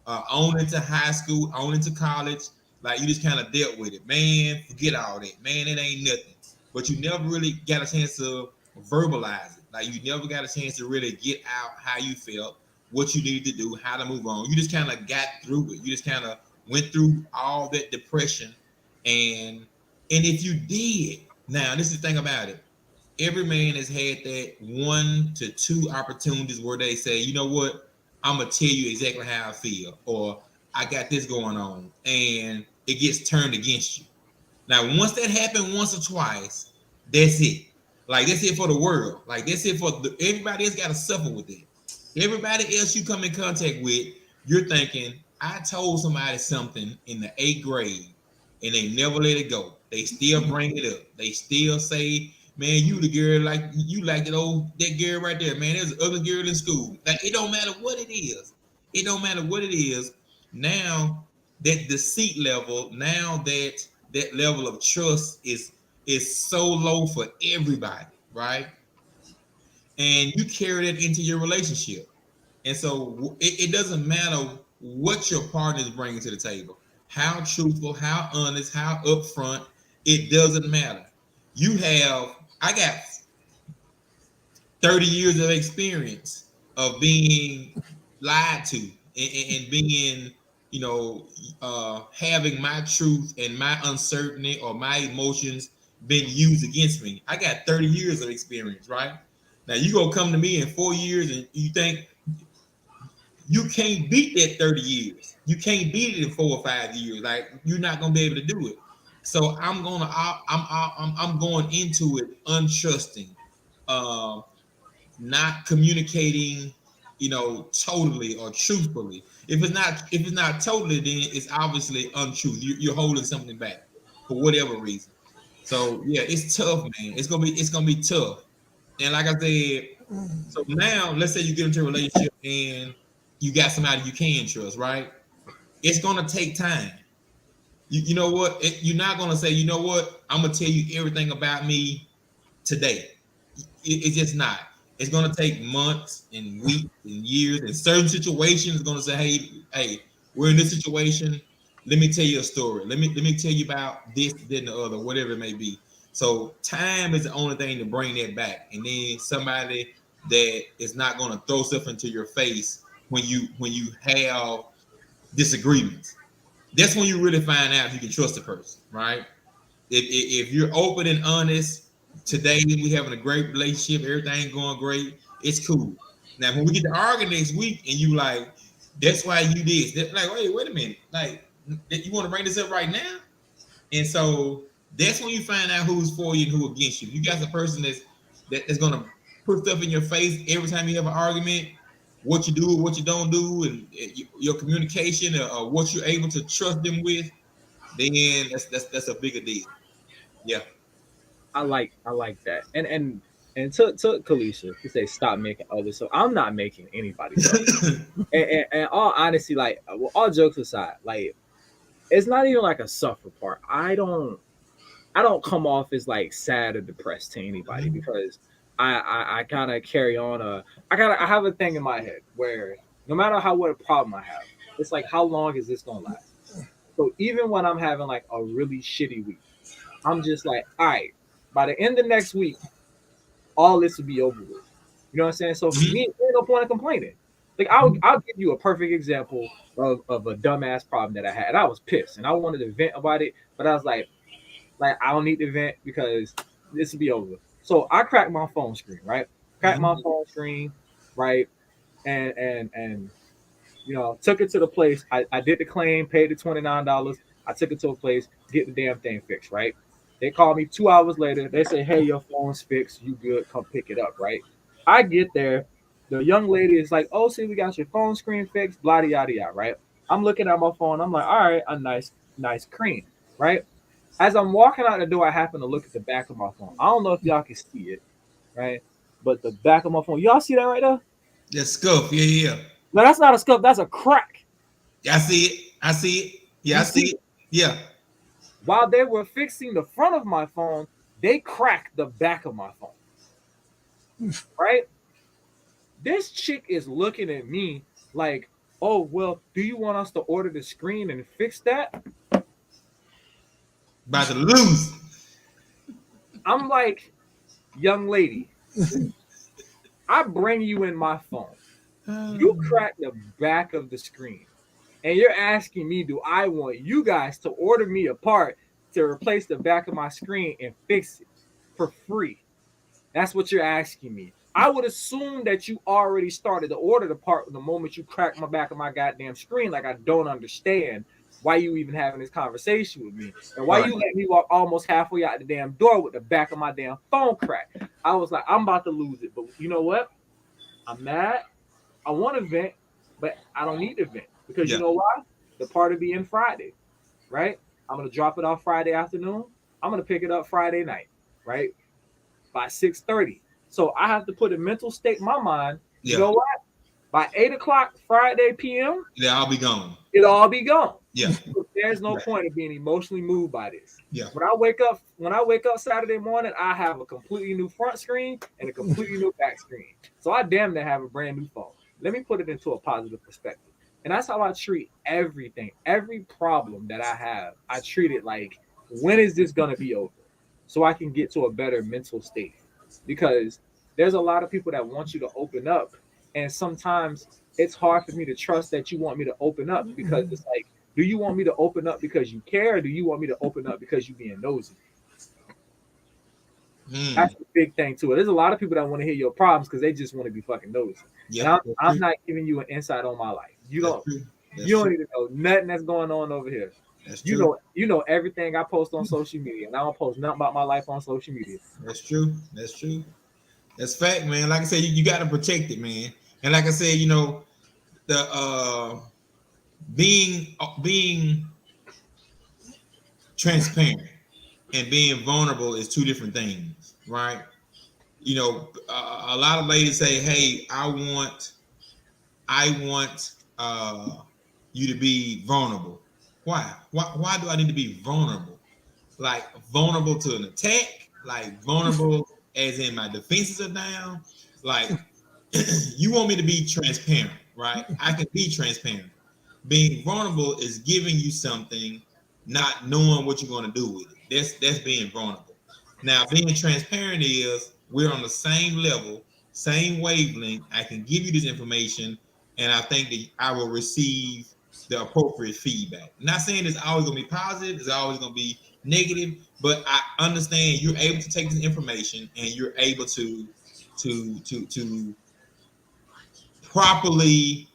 On into high school, on into college, like you just kind of dealt with it. Man, forget all that. Man, it ain't nothing. But you never really got a chance to verbalize it. Like you never got a chance to really get out how you felt, what you needed to do, how to move on. You just kind of got through it. You just kind of went through all that depression. And if you did, now this is the thing about it. Every man has had that 1 to 2 opportunities where they say, you know what? I'm gonna tell you exactly how I feel, or I got this going on, and it gets turned against you. Now, once that happened once or twice, that's it. Like that's it for the world. Like that's it for everybody else. Got to suffer with it. Everybody else you come in contact with, you're thinking, I told somebody something in the 8th grade, and they never let it go. They still bring it up. They still say, man, you the girl like that girl right there, man. There's an ugly girl in school. Like it don't matter what it is. It don't matter what it is. Now that deceit level, now that level of trust is so low for everybody, right? And you carry that into your relationship. And so it doesn't matter what your partner is bringing to the table. How truthful, how honest, how upfront, it doesn't matter. I got 30 years of experience of being lied to and being, having my truth and my uncertainty or my emotions been used against me. I got 30 years of experience, right? Now you gonna come to me in 4 years and you think you can't beat that 30 years. You can't beat it in 4 or 5 years. Like you're not gonna be able to do it. So I'm going into it untrusting, not communicating, totally or truthfully. If it's not totally, then it's obviously untruth. You're holding something back for whatever reason. So yeah, it's tough, man. It's gonna be tough. And like I said, so now let's say you get into a relationship and you got somebody you can trust, right? It's gonna take time. You know what? You're not gonna say, you know what? I'm gonna tell you everything about me today. It's just not. It's gonna take months and weeks and years. In certain situations, it's gonna say, hey, we're in this situation. Let me tell you a story. Let me tell you about this, then the other, whatever it may be. So time is the only thing to bring that back. And then somebody that is not gonna throw stuff into your face when you have disagreements. That's when you really find out if you can trust a person, right? If you're open and honest, today we having a great relationship, everything going great, it's cool. Now, when we get to argue next week, and you like, that's why you this. That's like, wait a minute. Like, you want to bring this up right now? And so that's when you find out who's for you and who against you. You got the person that's gonna put stuff in your face every time you have an argument, what you do, what you don't do, and your communication or what you're able to trust them with. Then that's a bigger deal. Yeah. I like that. And to Kalisha, to say stop making others. So I'm not making anybody suffer. and all honesty, like all jokes aside, like it's not even like a suffer part. I don't come off as like sad or depressed to anybody because I kind of carry on I have a thing in my head where no matter what a problem I have, it's like how long is this gonna last? So even when I'm having like a really shitty week, I'm just like, all right, by the end of next week, all this will be over with. You know what I'm saying? So for me, there's no point in complaining. Like I'll give you a perfect example of a dumbass problem that I had. And I was pissed and I wanted to vent about it, but I was like I don't need to vent because this will be over. So I cracked my phone screen, right? Cracked my phone screen, right? And you know, took it to the place. I did the claim, paid the $29. I took it to a place, get the damn thing fixed, right? They called me 2 hours later. They say, hey, your phone's fixed. You good. Come pick it up, right? I get there. The young lady is like, oh, see, we got your phone screen fixed, blah, yada, yada, right? I'm looking at my phone. I'm like, all right, a nice screen, right? As I'm walking out the door, I happen to look at the back of my phone. I don't know if y'all can see it, right? But the back of my phone, y'all see that right there? That's scuff. Yeah. No, that's not a scuff. That's a crack. Yeah, I see it. Yeah, I see it. Yeah. While they were fixing the front of my phone, they cracked the back of my phone. Right? This chick is looking at me like, oh, well, do you want us to order the screen and fix that? About to lose. I'm like, young lady, I bring you in my phone. You crack the back of the screen. And you're asking me, do I want you guys to order me a part to replace the back of my screen and fix it for free? That's what you're asking me. I would assume that you already started to order the part the moment you cracked my back of my goddamn screen. Like, I don't understand why you even having this conversation with me. And why you let me walk almost halfway out the damn door with the back of my damn phone cracked. I was like, I'm about to lose it. But you know what? I'm mad. I want to vent, but I don't need to vent. Because you know why? The party be in Friday, right? I'm going to drop it off Friday afternoon. I'm going to pick it up Friday night, right? By 6:30. So I have to put a mental state in my mind. You know what? By 8 o'clock Friday p.m., I'll be gone. It'll all be gone. Yeah. So there's no point in being emotionally moved by this. Yeah. When I wake up Saturday morning, I have a completely new front screen and a completely new back screen. So I damn near have a brand new phone. Let me put it into a positive perspective. And that's how I treat everything. Every problem that I have, I treat it like, when is this going to be over? So I can get to a better mental state. Because there's a lot of people that want you to open up. And sometimes it's hard for me to trust that you want me to open up, because it's like, do you want me to open up because you care? Or do you want me to open up because you being nosy? That's the big thing to it. There's a lot of people that want to hear your problems because they just want to be fucking nosy. And I'm not giving you an insight on my life. You don't need to know nothing that's going on over here. You know everything I post on social media, and I don't post nothing about my life on social media. That's true. That's fact, man. Like I said, you got to protect it, man. And like I said, you know, the being transparent and being vulnerable is two different things, right? You know, a lot of ladies say, "Hey, I want you to be vulnerable." Why? Why do I need to be vulnerable? Like vulnerable to an attack? Like vulnerable as in my defenses are down? Like you want me to be transparent, right? I can be transparent. Being vulnerable is giving you something, not knowing what you're going to do with it. That's being vulnerable. Now, being transparent is we're on the same level, same wavelength. I can give you this information, and I think that I will receive the appropriate feedback. I'm not saying it's always going to be positive, it's always going to be negative, but I understand you're able to take this information and you're able to properly,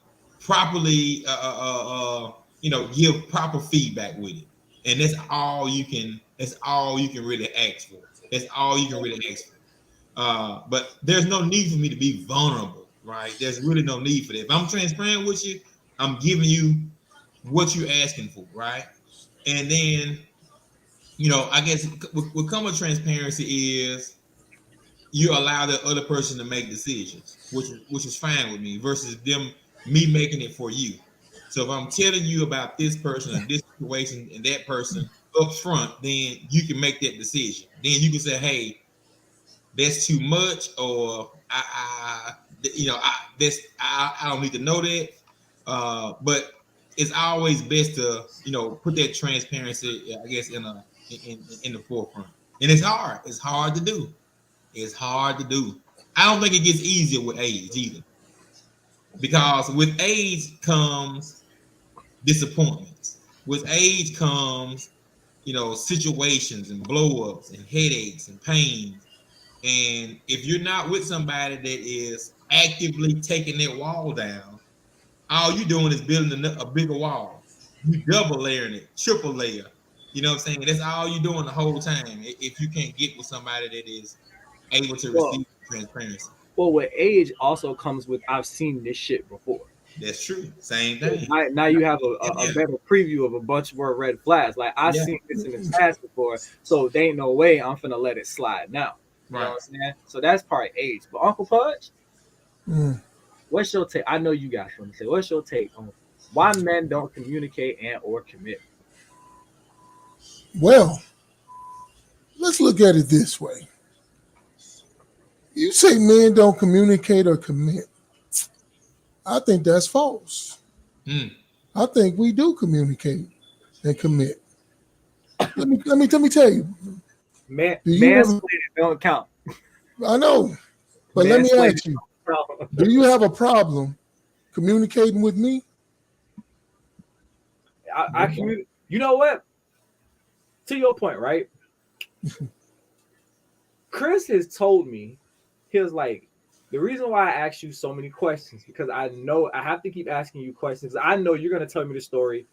give proper feedback with it, and that's all you can really ask for. That's all you can really ask for. But there's no need for me to be vulnerable, right? There's really no need for that. If I'm transparent with you, I'm giving you what you're asking for, right? And then, I guess what comes with transparency is you allow the other person to make decisions, which is fine with me, versus me making it for you. So if I'm telling you about this person or this situation and that person up front, then you can make that decision. Then you can say, hey, that's too much, or I don't need to know that. But it's always best to put that transparency, I guess, in the forefront. And it's hard. It's hard to do. It's hard to do. I don't think it gets easier with age either, because with age comes disappointments. With age comes, situations and blow-ups and headaches and pains. And if you're not with somebody that is actively taking that wall down, all you're doing is building a bigger wall. You double layering it, triple layer. You know what I'm saying? That's all you're doing the whole time. If you can't get with somebody that is able to receive transparency. Well, with age also comes with I've seen this shit before. That's true. Same thing. Now you have a better preview of a bunch more red flags. Like I've seen this in the past before, so there ain't no way I'm finna let it slide now. You know what I'm saying? So that's part age. But Uncle Pudge, what's your take? I know you got something to say. What's your take on why men don't communicate and or commit? Well, let's look at it this way. You say men don't communicate or commit. I think that's false. I think we do communicate and commit. Let me tell you. Mansplaining don't count. I know, but let me ask you: do you have a problem communicating with me? I communicate. You know what? To your point, right? Chris has told me, he was like, the reason why I ask you so many questions, because I know I have to keep asking you questions. I know you're going to tell me the story.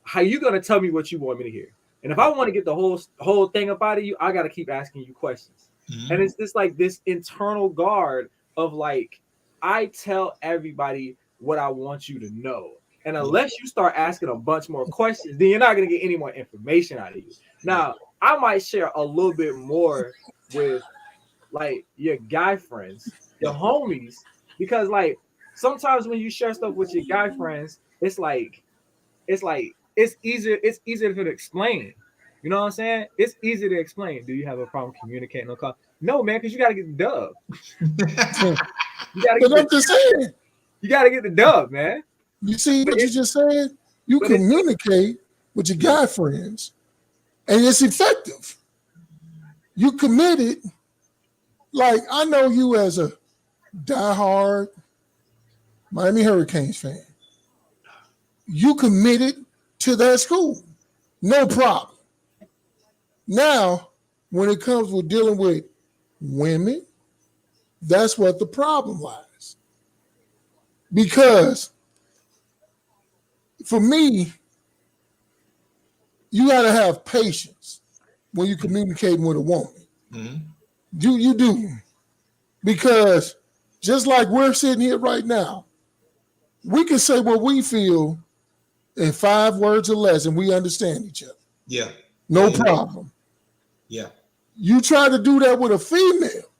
How you going to tell me what you want me to hear? And if I want to get the whole thing up out of you, I got to keep asking you questions. And it's just like this internal guard of like, I tell everybody what I want you to know. And unless you start asking a bunch more questions, then you're not going to get any more information out of you. Now, I might share a little bit more with like your guy friends, your homies, because like sometimes when you share stuff with your guy friends, it's easier to explain. You know what I'm saying? It's easy to explain. Do you have a problem communicating on call? No, man, because you gotta get the dub. You gotta get the dub, man. You see what you just said? You communicate with your guy friends, and it's effective. You committed. Like, I know you as a diehard Miami Hurricanes fan. You committed to that school. No problem. Now, when it comes with dealing with women, that's what the problem lies. Because for me, you got to have patience when you're communicating with a woman. You do. Because just like we're sitting here right now, we can say what we feel in 5 words or less, and we understand each other. Yeah. No problem. Yeah. You try to do that with a female,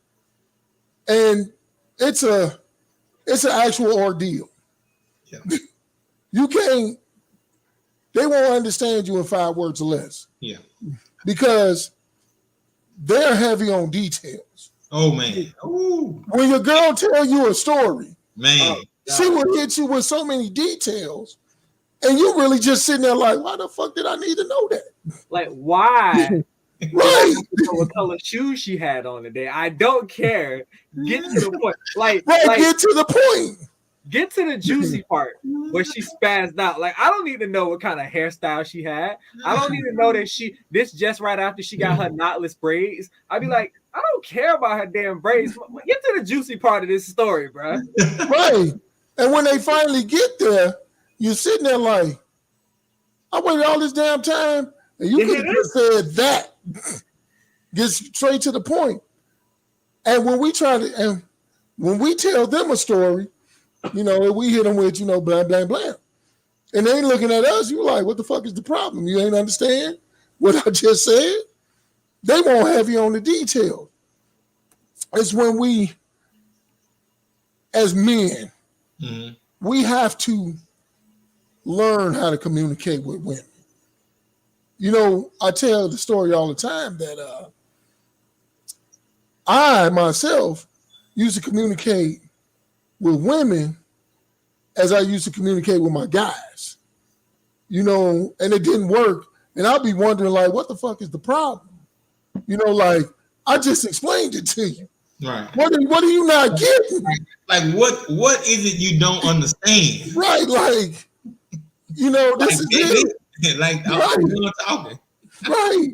and it's an actual ordeal. Yeah. You can't, they won't understand you in 5 words or less. Yeah. Because they're heavy on details. Oh, man. Ooh. When your girl tell you a story, man, she will hit you with so many details, and you really just sitting there like, why the fuck did I need to know that? Like, why? Right. What color shoes she had on today? I don't care. Get to the point. Get to the point. Get to the juicy part where she spazzed out. Like, I don't need to know what kind of hairstyle she had. I don't need to know that this just right after she got her knotless braids. I'd be like, I don't care about her damn braids. Get to the juicy part of this story, bro. Right. And when they finally get there, you're sitting there like, I waited all this damn time, and you could have just said that. Get straight to the point. And when we tell them a story, we hit them with, blah, blah, blah. And they ain't looking at us. You like, what the fuck is the problem? You ain't understand what I just said? They won't have you on the detail. It's when we, as men, we have to learn how to communicate with women. I tell the story all the time that I myself used to communicate with women as I used to communicate with my guys, and it didn't work. And I'll be wondering, like, what the fuck is the problem? Like, I just explained it to you. Right. What are you not getting? Like, what is it you don't understand? Right, like, this is it. Like, right. I'm talking. Right.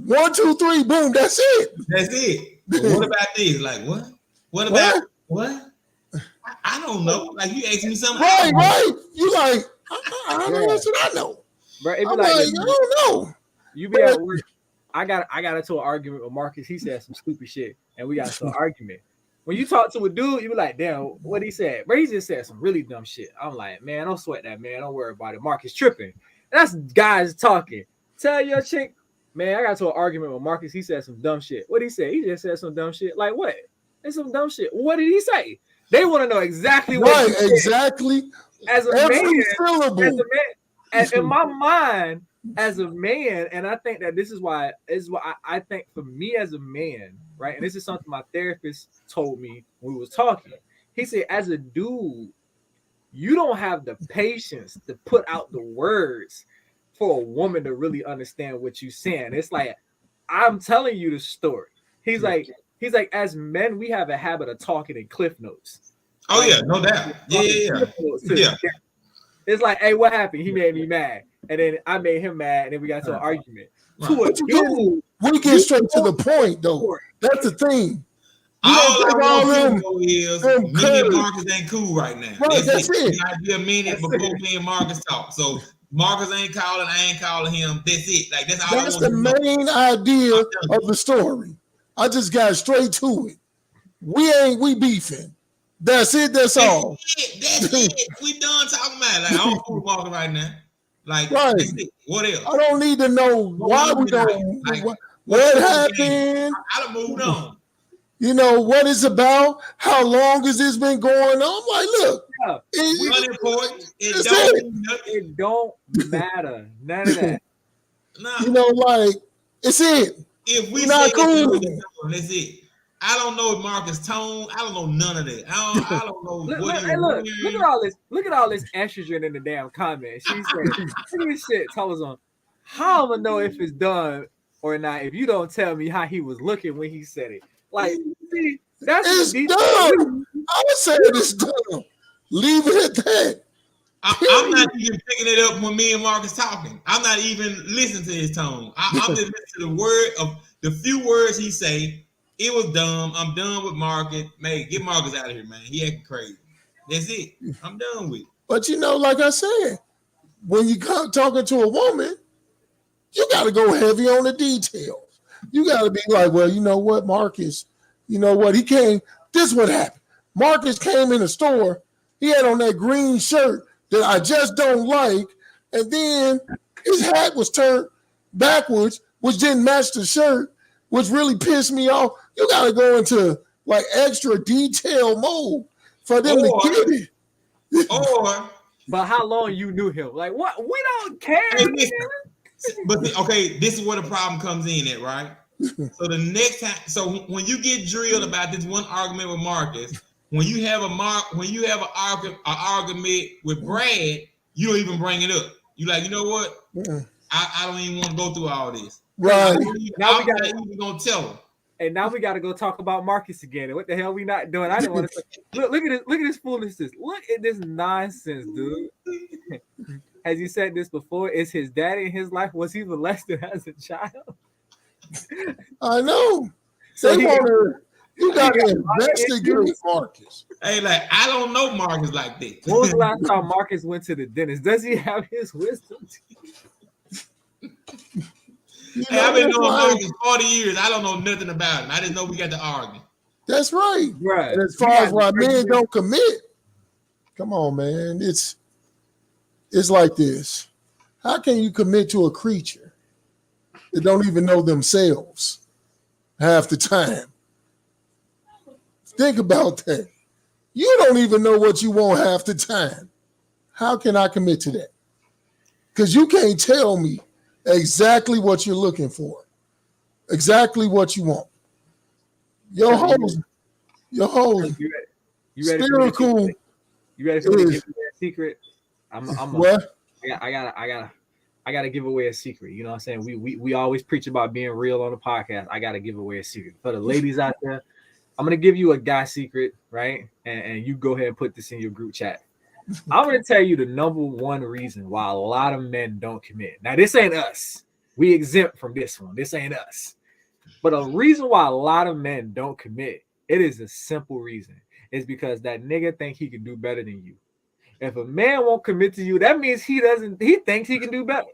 1, 2, 3, boom, that's it. That's it. But what about this? Like, what? What about what? I don't know. Like, you asked me something. Right. You like, I don't know what I know. Bro, it be I'm like, I don't know. You be at work. I got into an argument with Marcus. He said some stupid shit, and we got into an argument. When you talk to a dude, you be like, damn, what he said? Bro, he just said some really dumb shit. I'm like, man, don't sweat that, man. Don't worry about it. Marcus tripping. That's guys talking. Tell your chick, man, I got into an argument with Marcus. He said some dumb shit. What did he say? He just said some dumb shit. Like what? It's some dumb shit. What did he say? They want to know exactly what he said. Exactly. As a Every man, syllable. in my mind, as a man, and I think that this is why I think for me as a man, right? And this is something my therapist told me when we was talking. He said, as a dude, you don't have the patience to put out the words for a woman to really understand what you're saying. It's like, I'm telling you the story. He's like, as men, we have a habit of talking in cliff notes. Oh, yeah, no doubt. Yeah. It's like, hey, what happened? He made me mad. And then I made him mad, and then we got to an argument. Right. We get straight to the point, though. That's the thing. All I know is me and Marcus ain't cool right now. Right, that's it. It might be a minute before me and Marcus talk. So Marcus ain't calling, I ain't calling him. That's it. Like that's all. That's the main idea of the story. I just got straight to it. We beefing. That's it. That's all. That's it. We done talking about it. Like I don't fool with Marcus right now. Like right. That's it. What else? I don't need to know why we don't. Like, what happened? I done moved on. What it's about? How long has this been going on? I'm like, look, it don't matter. None of that. Like it's it. If we not cool, that's it. I don't know Marcus' tone. I don't know none of that. I don't know look at all this. Look at all this estrogen in the damn comments. She said, "Look at this shit." Tells on how I'm gonna know if it's done or not if you don't tell me how he was looking when he said it. Like, see, that's done. I was saying it's done. Leave it at that. I'm not even picking it up when me and Marcus talking. I'm not even listening to his tone. I'm just listening to the word of the few words he say. It was dumb. I'm done with Marcus. Man, get Marcus out of here, man. He acting crazy. That's it. I'm done with it. But like I said, when you come talking to a woman, you got to go heavy on the details. You got to be like, well, you know what, Marcus, he came, this is what happened. Marcus came in the store, he had on that green shirt that I just don't like, and then his hat was turned backwards, which didn't match the shirt, which really pissed me off. You got to go into like extra detail mode for them to get it. But how long you knew him? Like, what? We don't care. But this is where the problem comes in at, right? So the next time, so when you get drilled about this one argument with Marcus, when you have an argument with Brad, you don't even bring it up. You like, you know what? I don't even want to go through all this. Right. Now we got even gonna tell him. And now we got to go talk about Marcus again. What the hell we not doing? I didn't want to say. Look at this foolishness. Look at this nonsense, dude. Has you said this before? Is his daddy in his life? Was he molested as a child? I know. So You got to investigate Marcus. Hey, like I don't know Marcus like that. When was the last time Marcus went to the dentist? Does he have his wisdom teeth? Hey, I've been knowing Marcus 40 years. I don't know nothing about him. I just know we got to argue. That's right. Right. And as far as why men don't commit, come on, man. It's like this. How can you commit to a creature that don't even know themselves half the time? Think about that. You don't even know what you want half the time. How can I commit to that? Because you can't tell me exactly what you're looking for, exactly what you want. Your whole You ready spiritual. You ready for me to give away a secret? What? I gotta give away a secret. You know what I'm saying? We always preach about being real on the podcast. I gotta give away a secret. For the ladies out there, I'm gonna give you a guy secret, right? And you go ahead and put this in your group chat. I'm gonna tell you the number one reason why a lot of men don't commit. Now, this ain't us. We exempt from this one. This ain't us. But a reason why a lot of men don't commit, it is a simple reason. It's because that nigga think he can do better than you. If a man won't commit to you, that means he thinks he can do better.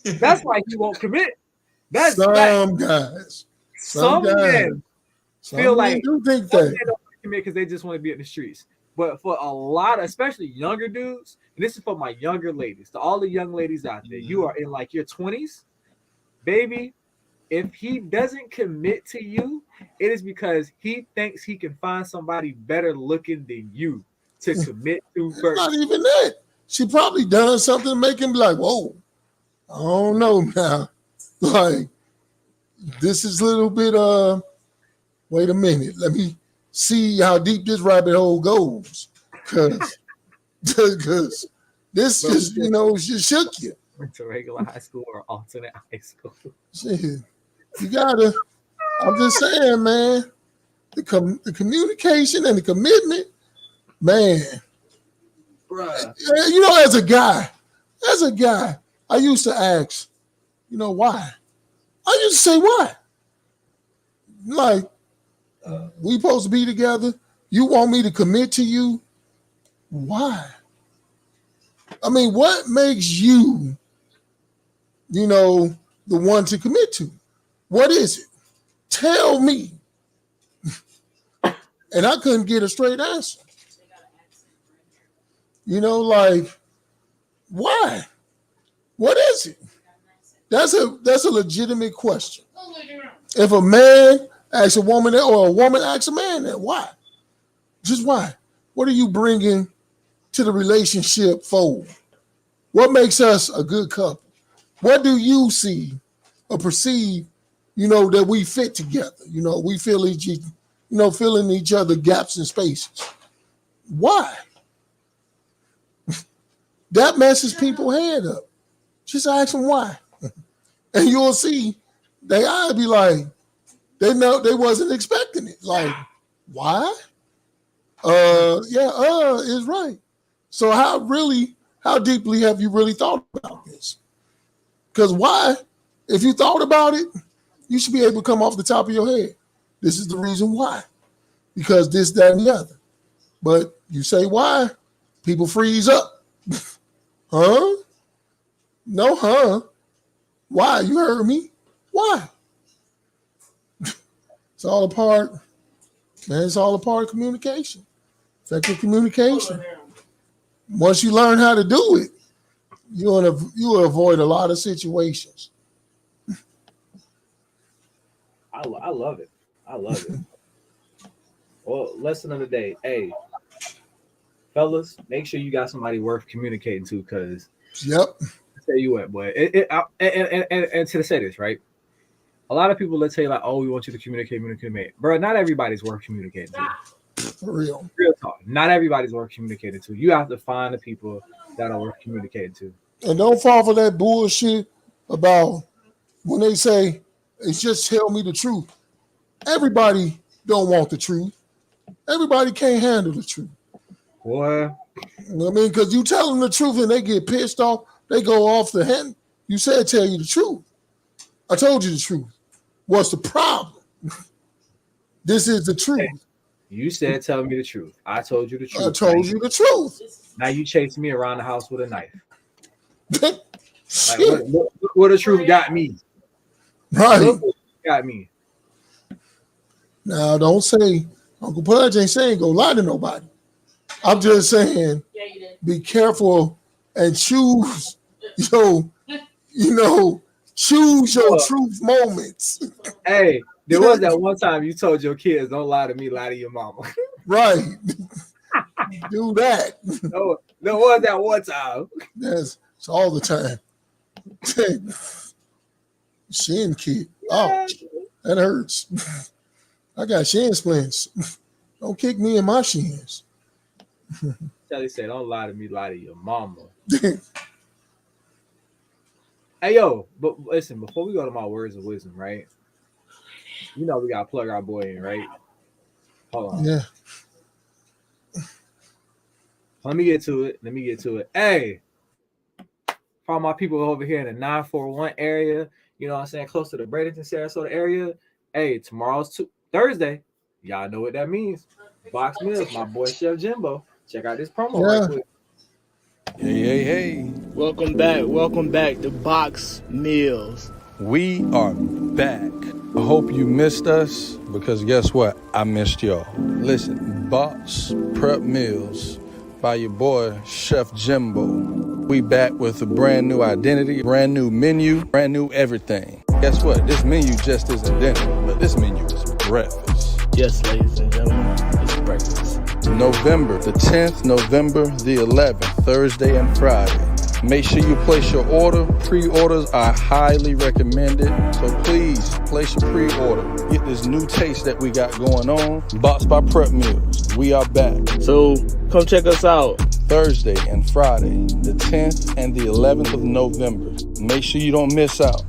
That's why he won't commit. That's some guys. Some men feel like do think some that. men don't commit because they just want to be in the streets. But for a lot, especially younger dudes, and this is for my younger ladies, to all the young ladies out there, you are in like your 20s, baby. If he doesn't commit to you, it is because he thinks he can find somebody better looking than you to commit to first. Not even that. She probably done something to make him be like, whoa, I don't know now. Like, this is a little bit, wait a minute. Let me see how deep this rabbit hole goes. Because this just, just shook you. Went to regular high school or alternate high school. Shit. You gotta, I'm just saying, man, the communication and the commitment, man. Bruh. As a guy, I used to ask, why? I used to say, why? Like, we supposed to be together. You want me to commit to you? Why? I mean, what makes you, the one to commit to? What is it? Tell me. And I couldn't get a straight answer. Like, why? What is it? That's a legitimate question. If a man asks a woman that, or a woman asks a man that, why? Just why? What are you bringing to the relationship fold? What makes us a good couple? What do you see or perceive, that we fit together? We fill filling each other gaps and spaces. Why? That messes people's head up. Just ask them why. And you'll see they eyes be like, they know they wasn't expecting it. Like, why? Is right. So how deeply have you really thought about this? Because why? If you thought about it, you should be able to come off the top of your head. This is the reason why. Because this, that, and the other. But you say why, people freeze up. Huh? No, huh? Why? You heard me. Why? It's all a part, man. It's all a part of communication. Effective communication. Once you learn how to do it, you'll avoid a lot of situations. I love it. I love it. Well, lesson of the day. Hey, fellas, make sure you got somebody worth communicating to, because yep. I'll tell you what, boy. And to say this, right? A lot of people, let's say, like, oh, we want you to communicate. Bro, not everybody's worth communicating to. For real. Real talk. Not everybody's worth communicating to. You have to find the people that are worth communicating to. And don't fall for that bullshit about when they say, it's just tell me the truth. Everybody don't want the truth. Everybody can't handle the truth. Boy. Because you tell them the truth and they get pissed off, they go off the hand. You said tell you the truth. I told you the truth. What's the problem? This is the truth. Hey, you said tell me the truth. I told you the truth. I told you the truth. Now you chase me around the house with a knife. Like, what the truth got me. Right. Got me. Now, don't say, Uncle Pudge ain't saying go lie to nobody. I'm just saying, be careful and choose choose your truth moments. Hey, there was that one time you told your kids, don't lie to me, lie to your mama. Right. Do that. No, there was that one time. It's all the time. Shin kid. Oh, that hurts. I got shin splints. Don't kick me in my shins. Charlie said, don't lie to me, lie to your mama. Hey, yo, but listen, before we go to my words of wisdom, right? You know we got to plug our boy in, right? Hold on. Yeah. Let me get to it. Hey, for all my people over here in the 941 area, you know what I'm saying, close to the Bradenton, Sarasota area. Hey, tomorrow's Thursday. Y'all know what that means. Box Mills, my boy Chef Jimbo. Check out this promo right quick. Hey. Welcome back to Box Mills. We are back. I hope you missed us because guess what? I missed y'all. Listen, Box Prep Meals by your boy Chef Jimbo. We back with a brand new identity, brand new menu, brand new everything. Guess what? This menu just isn't dinner, but this menu is breakfast. Yes, ladies and gentlemen, it's breakfast. November the 10th, November the 11th, Thursday and Friday. Make sure you place your order. Pre-orders are highly recommended, so please place your pre-order. Get this new taste that we got going on. Boxed by Prep Meals. We are back. So come check us out. Thursday and Friday, the 10th and the 11th of November. Make sure you don't miss out.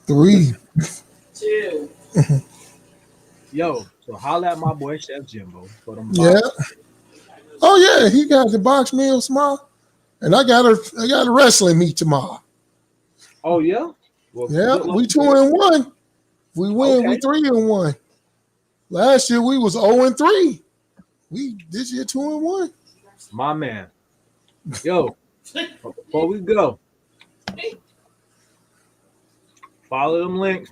3. 2. Yo, so holla at my boy Chef Jimbo for them. Yeah. Oh yeah, he got the box meal tomorrow, and I got a wrestling meet tomorrow. Oh yeah. Well, yeah, we 2-1. We win. Okay. We 3-1. Last year we was 0-3. This year 2-1. My man. Yo, before we go, follow them links.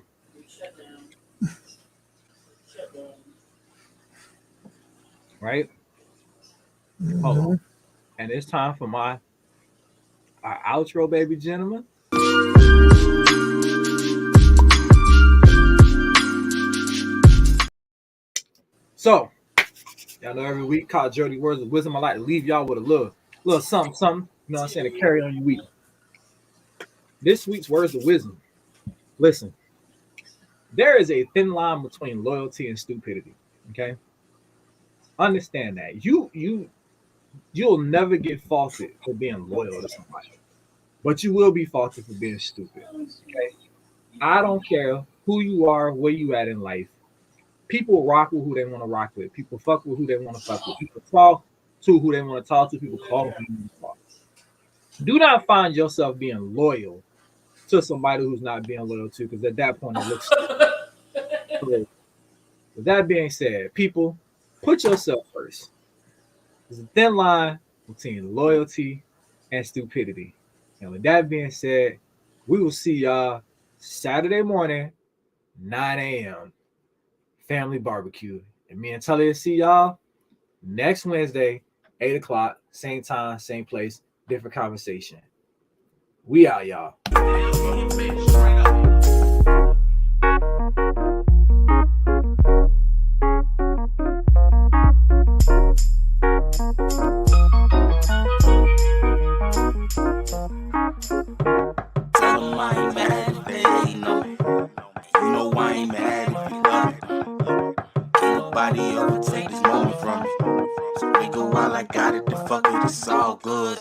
Right? Hold on. And it's time for our outro, baby gentlemen. So, y'all know every week, called Jody Words of Wisdom, I like to leave y'all with a little something, you know what I'm saying, to carry on your week. This week's Words of Wisdom. Listen, there is a thin line between loyalty and stupidity, okay? Understand that. You'll never get faulted for being loyal to somebody, but you will be faulted for being stupid. Okay? I don't care who you are, where you at in life. People rock with who they want to rock with. People fuck with who they want to fuck with. People talk to who they want to talk to. People call who they want to talk. Do not find yourself being loyal to somebody who's not being loyal to, because at that point it looks stupid. With that being said, people, put yourself first. There's a thin line between loyalty and stupidity. And with that being said, we will see y'all Saturday morning, 9 a.m. family barbecue. And me and Tully will see y'all next Wednesday, 8 o'clock, same time, same place, different conversation. We out, y'all. Nobody overtake this moment from me. So nigga, while I got it, the fuck it, it's all good.